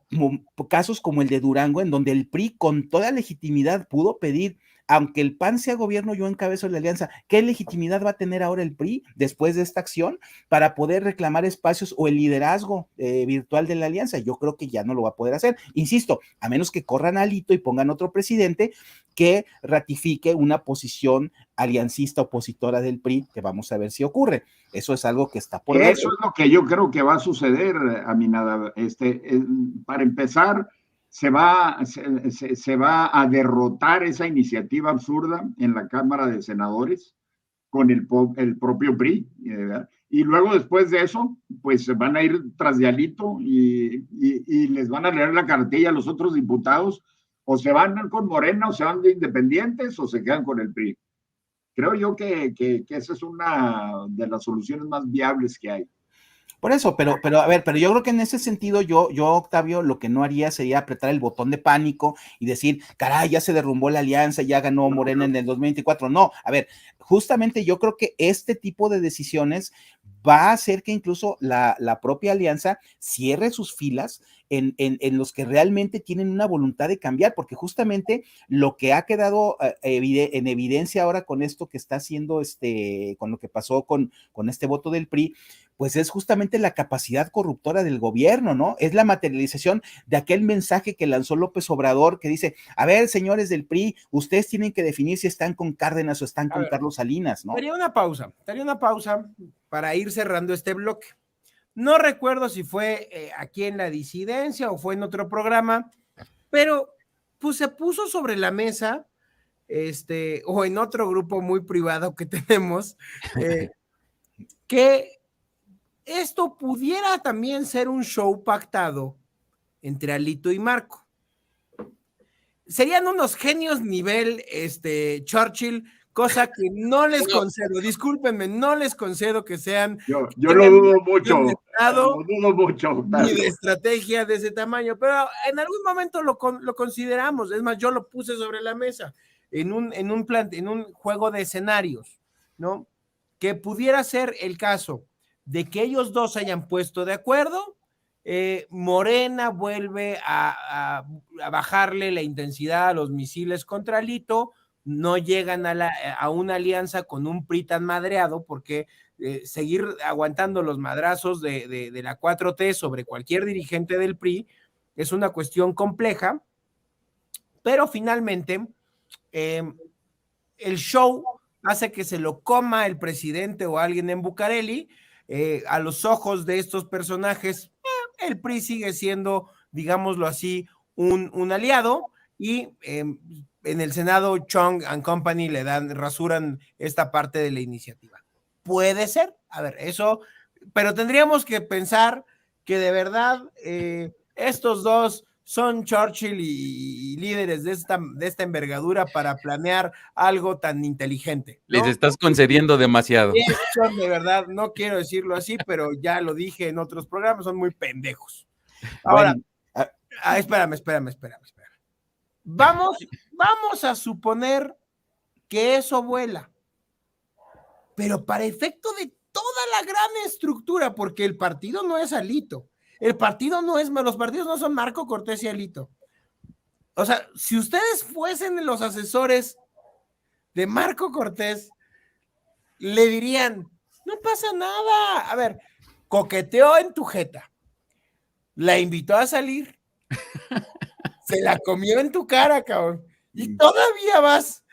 Speaker 3: casos como el de Durango, en donde el PRI con toda legitimidad pudo pedir, aunque el PAN sea gobierno, yo encabezo la alianza, ¿qué legitimidad va a tener ahora el PRI después de esta acción para poder reclamar espacios o el liderazgo virtual de la alianza? Yo creo que ya no lo va a poder hacer. Insisto, a menos que corran alito y pongan otro presidente que ratifique una posición aliancista opositora del PRI, que vamos a ver si ocurre. Eso es algo que está por ver.
Speaker 4: Eso es lo que yo creo que va a suceder, Aminada. Para empezar, se va a derrotar esa iniciativa absurda en la Cámara de Senadores con el propio PRI, ¿verdad? Y luego después de eso, pues se van a ir tras de alito y les van a leer la cartilla a los otros diputados, o se van con Morena, o se van de independientes, o se quedan con el PRI. Creo yo que esa es una de las soluciones más viables que hay.
Speaker 3: Por eso, pero a ver, pero yo creo que en ese sentido yo, Octavio, lo que no haría sería apretar el botón de pánico y decir, caray, ya se derrumbó la alianza, ya ganó Morena en el 2024. No, a ver, justamente yo creo que este tipo de decisiones va a hacer que incluso la propia alianza cierre sus filas en los que realmente tienen una voluntad de cambiar, porque justamente lo que ha quedado en evidencia ahora con esto que está haciendo, con lo que pasó con este voto del PRI, pues es justamente la capacidad corruptora del gobierno, ¿no? Es la materialización de aquel mensaje que lanzó López Obrador que dice, a ver, señores del PRI, ustedes tienen que definir si están con Cárdenas o están con Carlos Salinas, ¿no?
Speaker 2: Daría una pausa para ir cerrando este bloque. No recuerdo si fue aquí en La Disidencia o fue en otro programa, pero pues se puso sobre la mesa, o en otro grupo muy privado que tenemos, que esto pudiera también ser un show pactado entre Alito y Marco. Serían unos genios nivel Churchill, cosa que no les concedo, discúlpenme, no les concedo que sean.
Speaker 4: Yo lo dudo mucho,
Speaker 2: ni de estrategia de ese tamaño, pero en algún momento lo consideramos. Es más, yo lo puse sobre la mesa en un juego de escenarios, ¿no? Que pudiera ser el caso de que ellos dos se hayan puesto de acuerdo. Morena vuelve a bajarle la intensidad a los misiles contra Alito, no llegan a una alianza con un PRI tan madreado, porque seguir aguantando los madrazos de la 4T sobre cualquier dirigente del PRI es una cuestión compleja, pero finalmente el show hace que se lo coma el presidente o alguien en Bucareli. A los ojos de estos personajes, el PRI sigue siendo, digámoslo así, un aliado, y en el Senado Chong and Company rasuran esta parte de la iniciativa. Puede ser, a ver, eso, pero tendríamos que pensar que de verdad estos dos son Churchill y líderes de esta envergadura para planear algo tan inteligente, ¿no?
Speaker 1: Les estás concediendo demasiado.
Speaker 2: Son de verdad, no quiero decirlo así, pero ya lo dije en otros programas, son muy pendejos. Ahora, bueno, espérame. Vamos a suponer que eso vuela, pero para efecto de toda la gran estructura, porque el partido no es Alito, los partidos no son Marco Cortés y Alito. O sea, si ustedes fuesen los asesores de Marco Cortés, le dirían, no pasa nada, a ver, coqueteó en tu jeta, la invitó a salir, se la comió en tu cara, cabrón, y todavía vas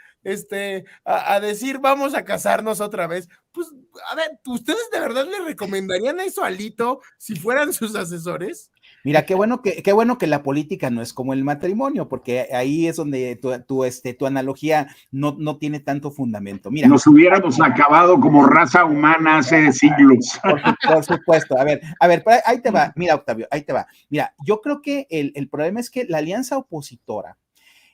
Speaker 2: a decir vamos a casarnos otra vez. Pues, a ver, ¿ustedes de verdad le recomendarían eso a Alito si fueran sus asesores?
Speaker 3: Mira, qué bueno que la política no es como el matrimonio, porque ahí es donde tu analogía no tiene tanto fundamento. Mira,
Speaker 4: nos hubiéramos acabado como raza humana hace siglos.
Speaker 3: Por supuesto. A ver, ahí te va. Mira, Octavio, ahí te va. Mira, yo creo que el problema es que la alianza opositora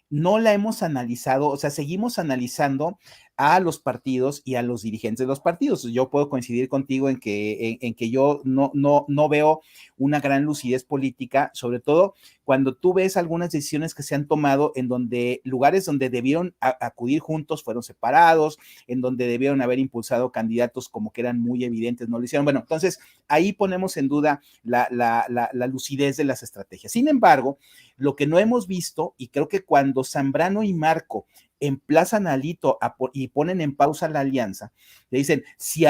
Speaker 3: no la hemos analizado, o sea, seguimos analizando a los partidos y a los dirigentes de los partidos. Yo puedo coincidir contigo en que yo no veo una gran lucidez política, sobre todo cuando tú ves algunas decisiones que se han tomado en donde lugares donde debieron acudir juntos fueron separados, en donde debieron haber impulsado candidatos como que eran muy evidentes, no lo hicieron. Bueno, entonces ahí ponemos en duda la lucidez de las estrategias. Sin embargo, lo que no hemos visto, y creo que cuando Zambrano y Marco emplazan a Alito y ponen en pausa la alianza, le dicen, si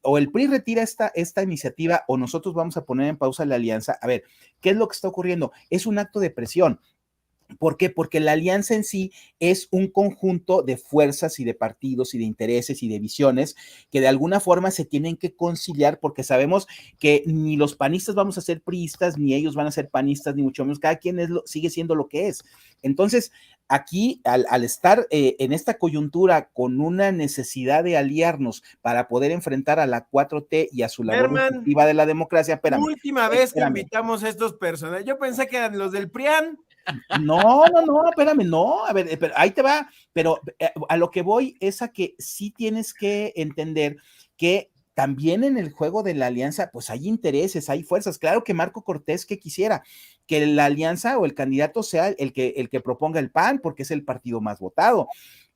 Speaker 3: o el PRI retira esta iniciativa o nosotros vamos a poner en pausa la alianza. A ver, ¿qué es lo que está ocurriendo? Es un acto de presión. ¿Por qué? Porque la alianza en sí es un conjunto de fuerzas y de partidos y de intereses y de visiones que de alguna forma se tienen que conciliar, porque sabemos que ni los panistas vamos a ser priistas, ni ellos van a ser panistas, ni mucho menos, cada quien sigue siendo lo que es. Entonces, aquí, al estar en esta coyuntura con una necesidad de aliarnos para poder enfrentar a la 4T y a su labor efectiva de la democracia,
Speaker 2: última vez que invitamos a estos personajes, yo pensé que eran los del PRIAN.
Speaker 3: No, espérame, no, a ver, pero ahí te va, pero a lo que voy es a que sí tienes que entender que también en el juego de la alianza, pues hay intereses, hay fuerzas. Claro que Marco Cortés que quisiera que la alianza o el candidato sea el que proponga el PAN, porque es el partido más votado.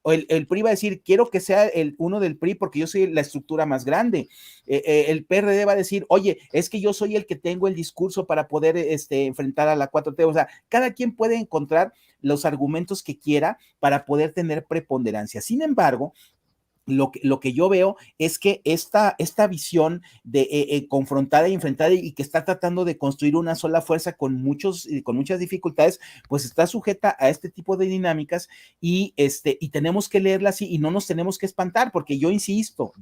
Speaker 3: O el PRI va a decir, quiero que sea uno del PRI porque yo soy la estructura más grande. El PRD va a decir, oye, es que yo soy el que tengo el discurso para poder enfrentar a la 4T. O sea, cada quien puede encontrar los argumentos que quiera para poder tener preponderancia. Sin embargo, lo que yo veo es que esta visión de confrontada y enfrentada y que está tratando de construir una sola fuerza con muchas dificultades, pues está sujeta a este tipo de dinámicas y tenemos que leerla así y no nos tenemos que espantar, porque yo insisto,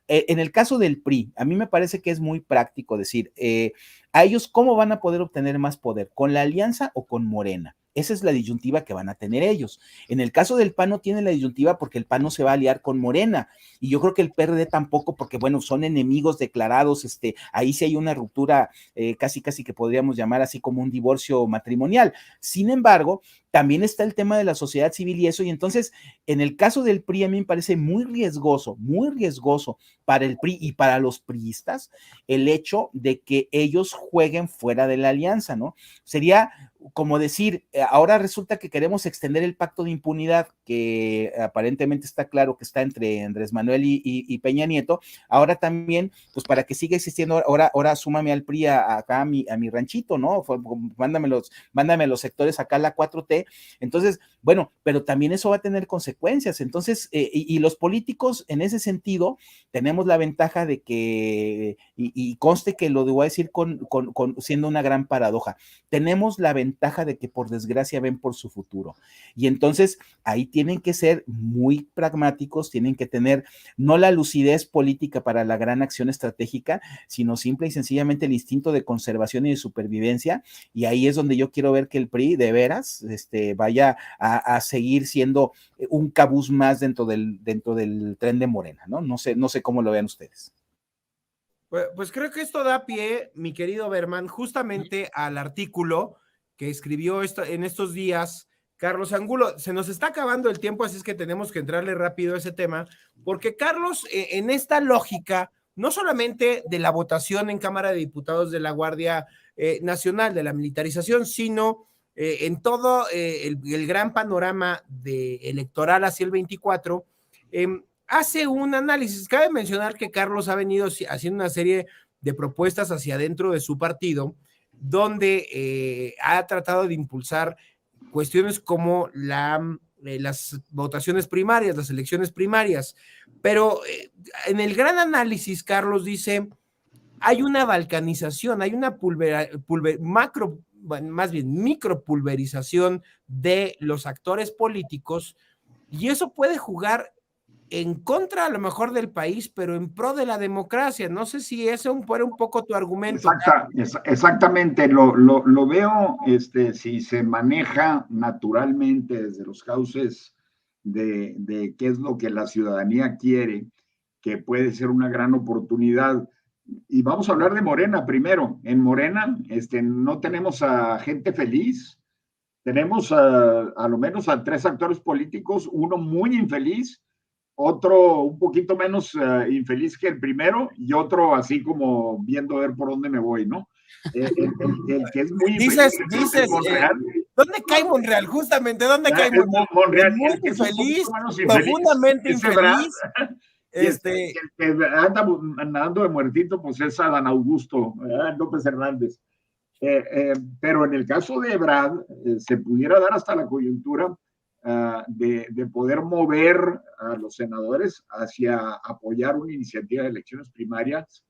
Speaker 3: en el caso del PRI, a mí me parece que es muy práctico decir, a ellos, ¿cómo van a poder obtener más poder? ¿Con la alianza o con Morena? Esa es la disyuntiva que van a tener ellos. En el caso del PAN no tiene la disyuntiva porque el PAN no se va a aliar con Morena, y yo creo que el PRD tampoco, porque bueno, son enemigos declarados, ahí sí hay una ruptura casi que podríamos llamar así como un divorcio matrimonial. Sin embargo, también está el tema de la sociedad civil y eso, y entonces en el caso del PRI a mí me parece muy riesgoso para el PRI y para los priistas el hecho de que ellos jueguen fuera de la alianza, ¿no? Sería como decir, ahora resulta que queremos extender el pacto de impunidad, que aparentemente está claro que está entre Andrés Manuel y Peña Nieto, ahora también, pues para que siga existiendo, ahora súmame al PRI acá a mi ranchito, ¿no? Mándame los sectores acá a la 4T. Entonces, bueno, pero también eso va a tener consecuencias. Entonces, y los políticos en ese sentido tenemos la ventaja de que, y conste que lo voy a decir siendo una gran paradoja, tenemos la ventaja de que por desgracia ven por su futuro. Y entonces ahí tienen que ser muy pragmáticos, tienen que tener no la lucidez política para la gran acción estratégica, sino simple y sencillamente el instinto de conservación y de supervivencia, y ahí es donde yo quiero ver que el PRI de veras vaya a seguir siendo un cabuz más dentro del tren de Morena, ¿no? No sé cómo lo vean ustedes.
Speaker 2: Pues creo que esto da pie, mi querido Berman, justamente al artículo que escribió en estos días Carlos Angulo. Se nos está acabando el tiempo, así es que tenemos que entrarle rápido a ese tema, porque Carlos, en esta lógica, no solamente de la votación en Cámara de Diputados de la Guardia Nacional, de la militarización, sino en todo el gran panorama electoral hacia el 24, hace un análisis. Cabe mencionar que Carlos ha venido haciendo una serie de propuestas hacia adentro de su partido, donde ha tratado de impulsar cuestiones como las votaciones primarias, las elecciones primarias. Pero en el gran análisis, Carlos dice, hay una balcanización, hay una micropulverización de los actores políticos, y eso puede jugar en contra a lo mejor del país, pero en pro de la democracia. No sé si ese fuera un poco tu argumento.
Speaker 4: Exactamente, lo veo, si se maneja naturalmente desde los cauces de qué es lo que la ciudadanía quiere, que puede ser una gran oportunidad. Y vamos a hablar de Morena primero. En Morena no tenemos a gente feliz, tenemos a lo menos a 3 actores políticos, uno muy infeliz, otro un poquito menos infeliz que el primero, y otro así como viendo a ver por dónde me voy, ¿no? El que es muy
Speaker 2: dices,
Speaker 4: infeliz, Monreal.
Speaker 2: ¿Dónde cae Monreal? Justamente, ¿dónde cae Monreal?
Speaker 4: Monreal,
Speaker 2: muy infeliz, profundamente infeliz.
Speaker 4: Y el que anda nadando de muertito, pues es Adán Augusto López Hernández. Pero en el caso de Ebrard, se pudiera dar hasta la coyuntura de poder mover a los senadores hacia apoyar una iniciativa de elecciones primarias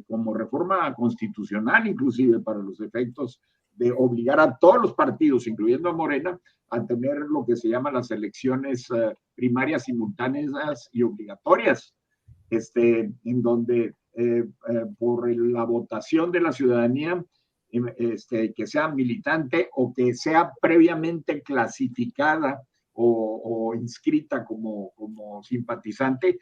Speaker 4: como reforma constitucional, inclusive para los efectos de obligar a todos los partidos, incluyendo a Morena, a tener lo que se llama las elecciones primarias simultáneas y obligatorias, en donde por la votación de la ciudadanía, que sea militante o que sea previamente clasificada o inscrita como simpatizante,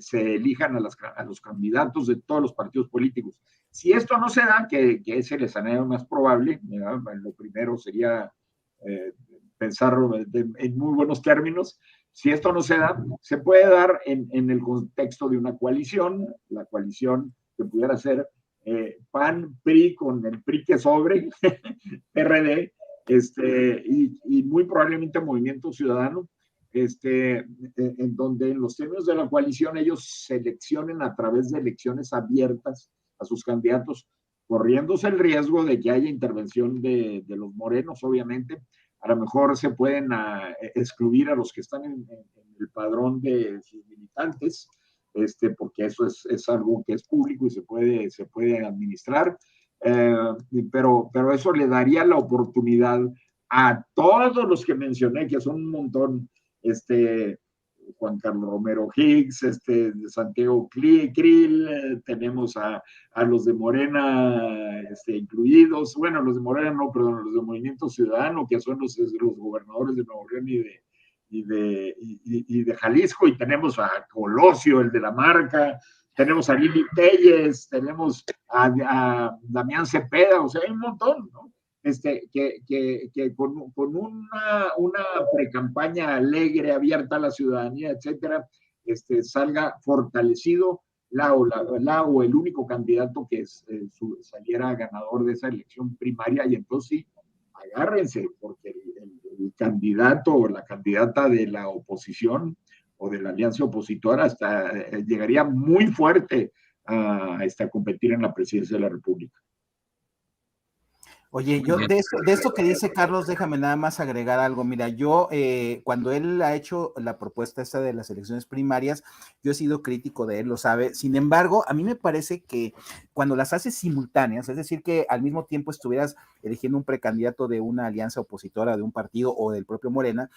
Speaker 4: se elijan a los candidatos de todos los partidos políticos. Si esto no se da, que es el escenario más probable, lo primero sería pensar en muy buenos términos. Si esto no se da, se puede dar en el contexto de una coalición, la coalición que pudiera ser PAN, PRI con el PRI que sobre, PRD, y muy probablemente Movimiento Ciudadano, en donde en los términos de la coalición ellos seleccionen a través de elecciones abiertas a sus candidatos, corriéndose el riesgo de que haya intervención de los morenos, obviamente. A lo mejor se pueden excluir a los que están en el padrón de sus militantes, porque eso es algo que es público y se puede administrar, pero eso le daría la oportunidad a todos los que mencioné, que son un montón, Juan Carlos Romero Hicks, Santiago Krill, tenemos a los de Morena incluidos, bueno, los de Morena no, perdón, los de Movimiento Ciudadano, que son los gobernadores de Nuevo León y de Jalisco, y tenemos a Colosio, el de la Marca, tenemos a Lili Telles, tenemos a Damián Cepeda, o sea, hay un montón, ¿no? Que con una precampaña alegre, abierta a la ciudadanía, etcétera, salga fortalecido o el único candidato que saliera ganador de esa elección primaria, y entonces sí, agárrense, porque el candidato o la candidata de la oposición o de la alianza opositora llegaría muy fuerte a competir en la presidencia de la República.
Speaker 3: Oye, yo de esto que dice Carlos, déjame nada más agregar algo. Mira, yo cuando él ha hecho la propuesta esta de las elecciones primarias, yo he sido crítico de él, lo sabe. Sin embargo, a mí me parece que cuando las haces simultáneas, es decir, que al mismo tiempo estuvieras eligiendo un precandidato de una alianza opositora, de un partido o del propio Morena,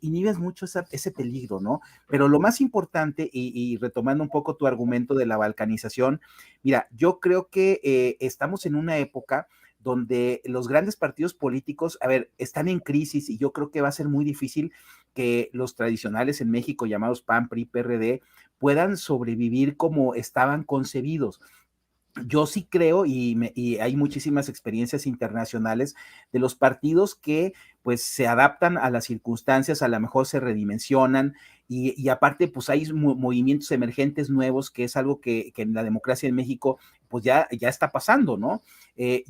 Speaker 3: inhibes mucho ese peligro, ¿no? Pero lo más importante, y retomando un poco tu argumento de la balcanización, mira, yo creo que estamos en una época donde los grandes partidos políticos, a ver, están en crisis y yo creo que va a ser muy difícil que los tradicionales en México llamados PAN, PRI, PRD puedan sobrevivir como estaban concebidos. Yo sí creo, y hay muchísimas experiencias internacionales de los partidos que pues se adaptan a las circunstancias, a lo mejor se redimensionan, y aparte pues hay movimientos emergentes nuevos, que es algo que en la democracia en México pues ya está pasando, ¿no?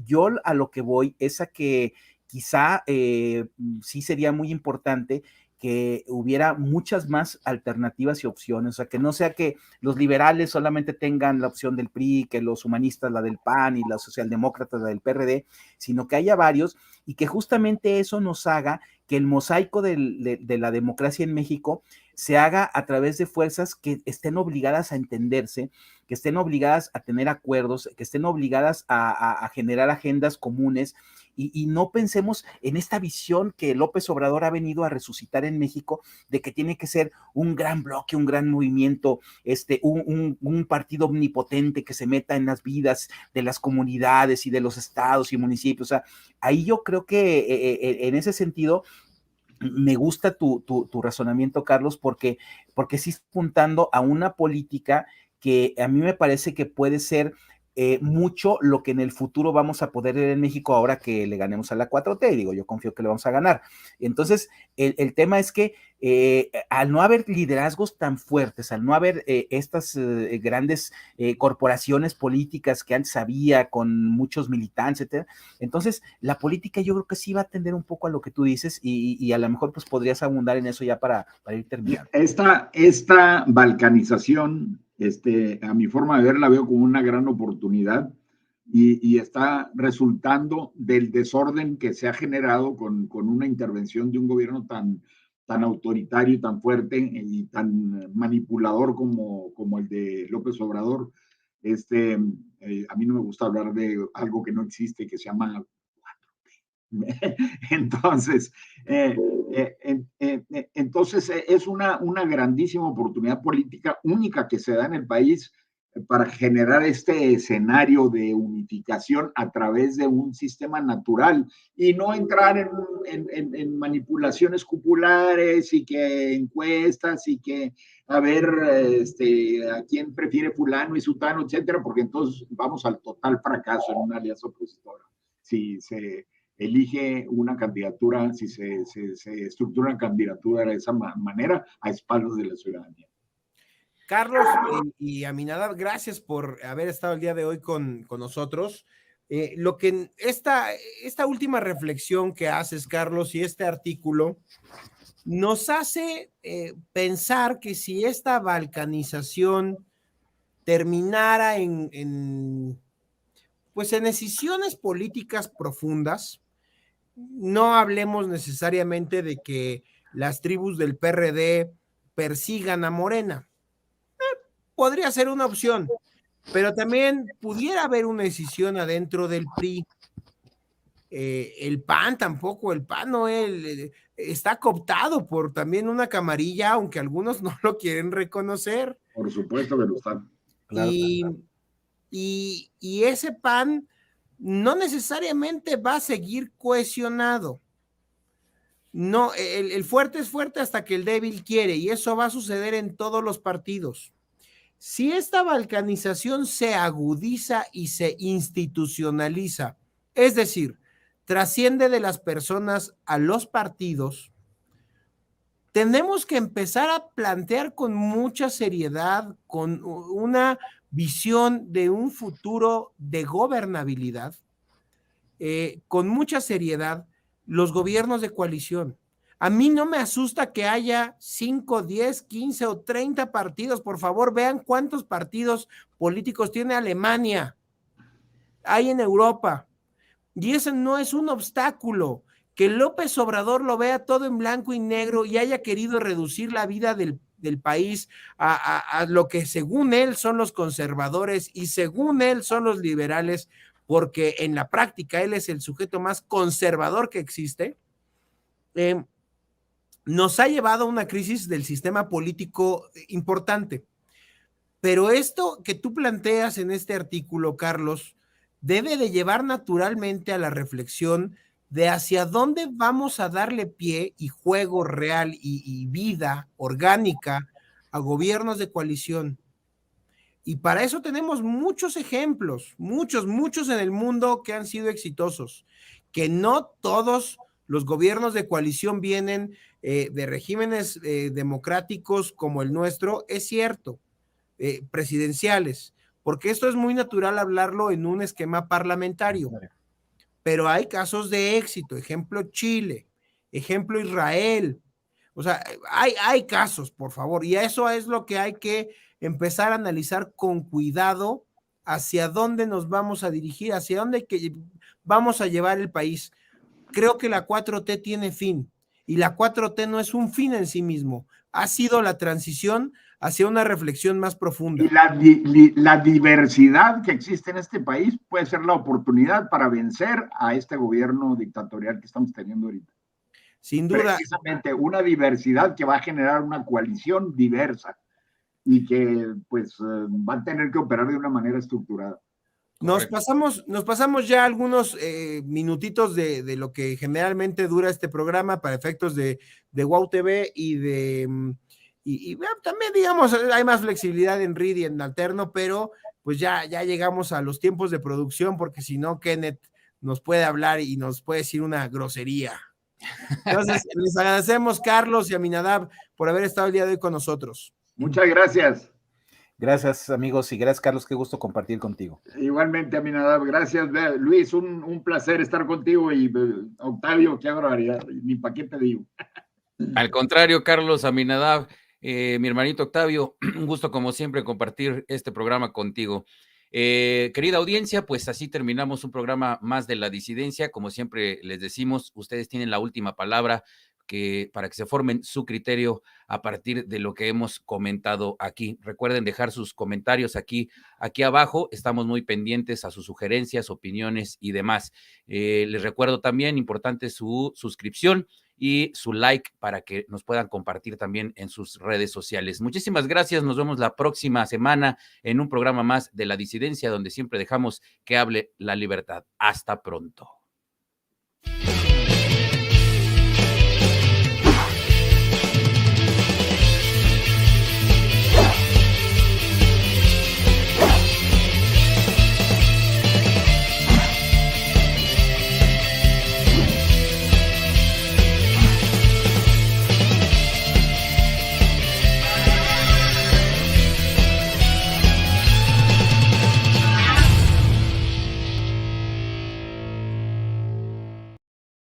Speaker 3: Yo a lo que voy es a que quizá sí sería muy importante que hubiera muchas más alternativas y opciones, o sea, que no sea que los liberales solamente tengan la opción del PRI, que los humanistas la del PAN y los socialdemócratas la del PRD, sino que haya varios y que justamente eso nos haga que el mosaico de la democracia en México se haga a través de fuerzas que estén obligadas a entenderse, que estén obligadas a tener acuerdos, que estén obligadas a generar agendas comunes, y no pensemos en esta visión que López Obrador ha venido a resucitar en México, de que tiene que ser un gran bloque, un gran movimiento, un partido omnipotente que se meta en las vidas de las comunidades y de los estados y municipios. O sea, ahí yo creo que en ese sentido me gusta tu razonamiento, Carlos, porque sí está apuntando a una política que a mí me parece que puede ser mucho lo que en el futuro vamos a poder ver en México ahora que le ganemos a la 4T, digo, yo confío que le vamos a ganar. Entonces, el tema es que al no haber liderazgos tan fuertes, al no haber estas grandes corporaciones políticas que antes había con muchos militantes, etc., entonces la política yo creo que sí va a tender un poco a lo que tú dices, y a lo mejor pues podrías abundar en eso ya para ir terminando.
Speaker 4: Esta balcanización, a mi forma de ver, la veo como una gran oportunidad y está resultando del desorden que se ha generado con una intervención de un gobierno tan autoritario y tan fuerte y tan manipulador como el de López Obrador. A mí no me gusta hablar de algo que no existe, que se llama entonces, entonces es una grandísima oportunidad política única que se da en el país para generar este escenario de unificación a través de un sistema natural y no entrar en manipulaciones cupulares y que encuestas y que a ver a quién prefiere fulano y sutano, etcétera, porque entonces vamos al total fracaso en una alianza opositora. Si se elige una candidatura, si se estructura una candidatura de esa manera a espaldas de la ciudadanía.
Speaker 2: Carlos y Aminadab, gracias por haber estado el día de hoy con nosotros. Lo que esta última reflexión que haces, Carlos, y este artículo nos hace pensar que si esta balcanización terminara en decisiones políticas profundas, no hablemos necesariamente de que las tribus del PRD persigan a Morena. Podría ser una opción, pero también pudiera haber una decisión adentro del PRI. El PAN tampoco, el PAN no, está cooptado por también una camarilla, aunque algunos no lo quieren reconocer.
Speaker 4: Por supuesto que lo están.
Speaker 2: Claro, y ese PAN no necesariamente va a seguir cohesionado. No, el fuerte es fuerte hasta que el débil quiere, y eso va a suceder en todos los partidos. Si esta balcanización se agudiza y se institucionaliza, es decir, trasciende de las personas a los partidos, tenemos que empezar a plantear con mucha seriedad, con una visión de un futuro de gobernabilidad, con mucha seriedad, los gobiernos de coalición. A mí no me asusta que haya 5, 10, 15 o 30 partidos. Por favor, vean cuántos partidos políticos tiene Alemania, hay en Europa. Y ese no es un obstáculo. Que López Obrador lo vea todo en blanco y negro y haya querido reducir la vida del país a lo que según él son los conservadores y según él son los liberales, porque en la práctica él es el sujeto más conservador que existe, nos ha llevado a una crisis del sistema político importante. Pero esto que tú planteas en este artículo, Carlos, debe de llevar naturalmente a la reflexión de hacia dónde vamos a darle pie y juego real y vida orgánica a gobiernos de coalición. Y para eso tenemos muchos ejemplos, muchos en el mundo que han sido exitosos, que no todos los gobiernos de coalición vienen de regímenes democráticos como el nuestro, es cierto, presidenciales, porque esto es muy natural hablarlo en un esquema parlamentario. Pero hay casos de éxito, ejemplo Chile, ejemplo Israel, o sea, hay casos, por favor, y eso es lo que hay que empezar a analizar con cuidado hacia dónde nos vamos a dirigir, hacia dónde vamos a llevar el país. Creo que la 4T tiene fin, y la 4T no es un fin en sí mismo, ha sido la transición hacia una reflexión más profunda.
Speaker 4: Y la diversidad que existe en este país puede ser la oportunidad para vencer a este gobierno dictatorial que estamos teniendo ahorita.
Speaker 2: Sin duda.
Speaker 4: Precisamente una diversidad que va a generar una coalición diversa y que pues va a tener que operar de una manera estructurada.
Speaker 2: Nos pasamos ya algunos minutitos de lo que generalmente dura este programa para efectos de WOW TV y también, digamos, hay más flexibilidad en Read y en Alterno, pero pues ya llegamos a los tiempos de producción, porque si no, Kenneth nos puede hablar y nos puede decir una grosería. Entonces, les agradecemos, Carlos y Aminadab, por haber estado el día de hoy con nosotros.
Speaker 4: Muchas gracias.
Speaker 3: Gracias, amigos, y gracias, Carlos, qué gusto compartir contigo.
Speaker 4: Igualmente, Aminadab, gracias, Luis, un placer estar contigo, y Octavio, qué barbaridad, ni para qué te digo.
Speaker 1: Al contrario, Carlos, Aminadab, mi hermanito Octavio, un gusto como siempre compartir este programa contigo. Querida audiencia, pues así terminamos un programa más de La Disidencia. Como siempre les decimos, ustedes tienen la última palabra para que se formen su criterio a partir de lo que hemos comentado aquí. Recuerden dejar sus comentarios aquí abajo. Estamos muy pendientes a sus sugerencias, opiniones y demás. Les recuerdo también, importante su suscripción y su like para que nos puedan compartir también en sus redes sociales. Muchísimas gracias, nos vemos la próxima semana en un programa más de La Disidencia, donde siempre dejamos que hable la libertad. Hasta pronto.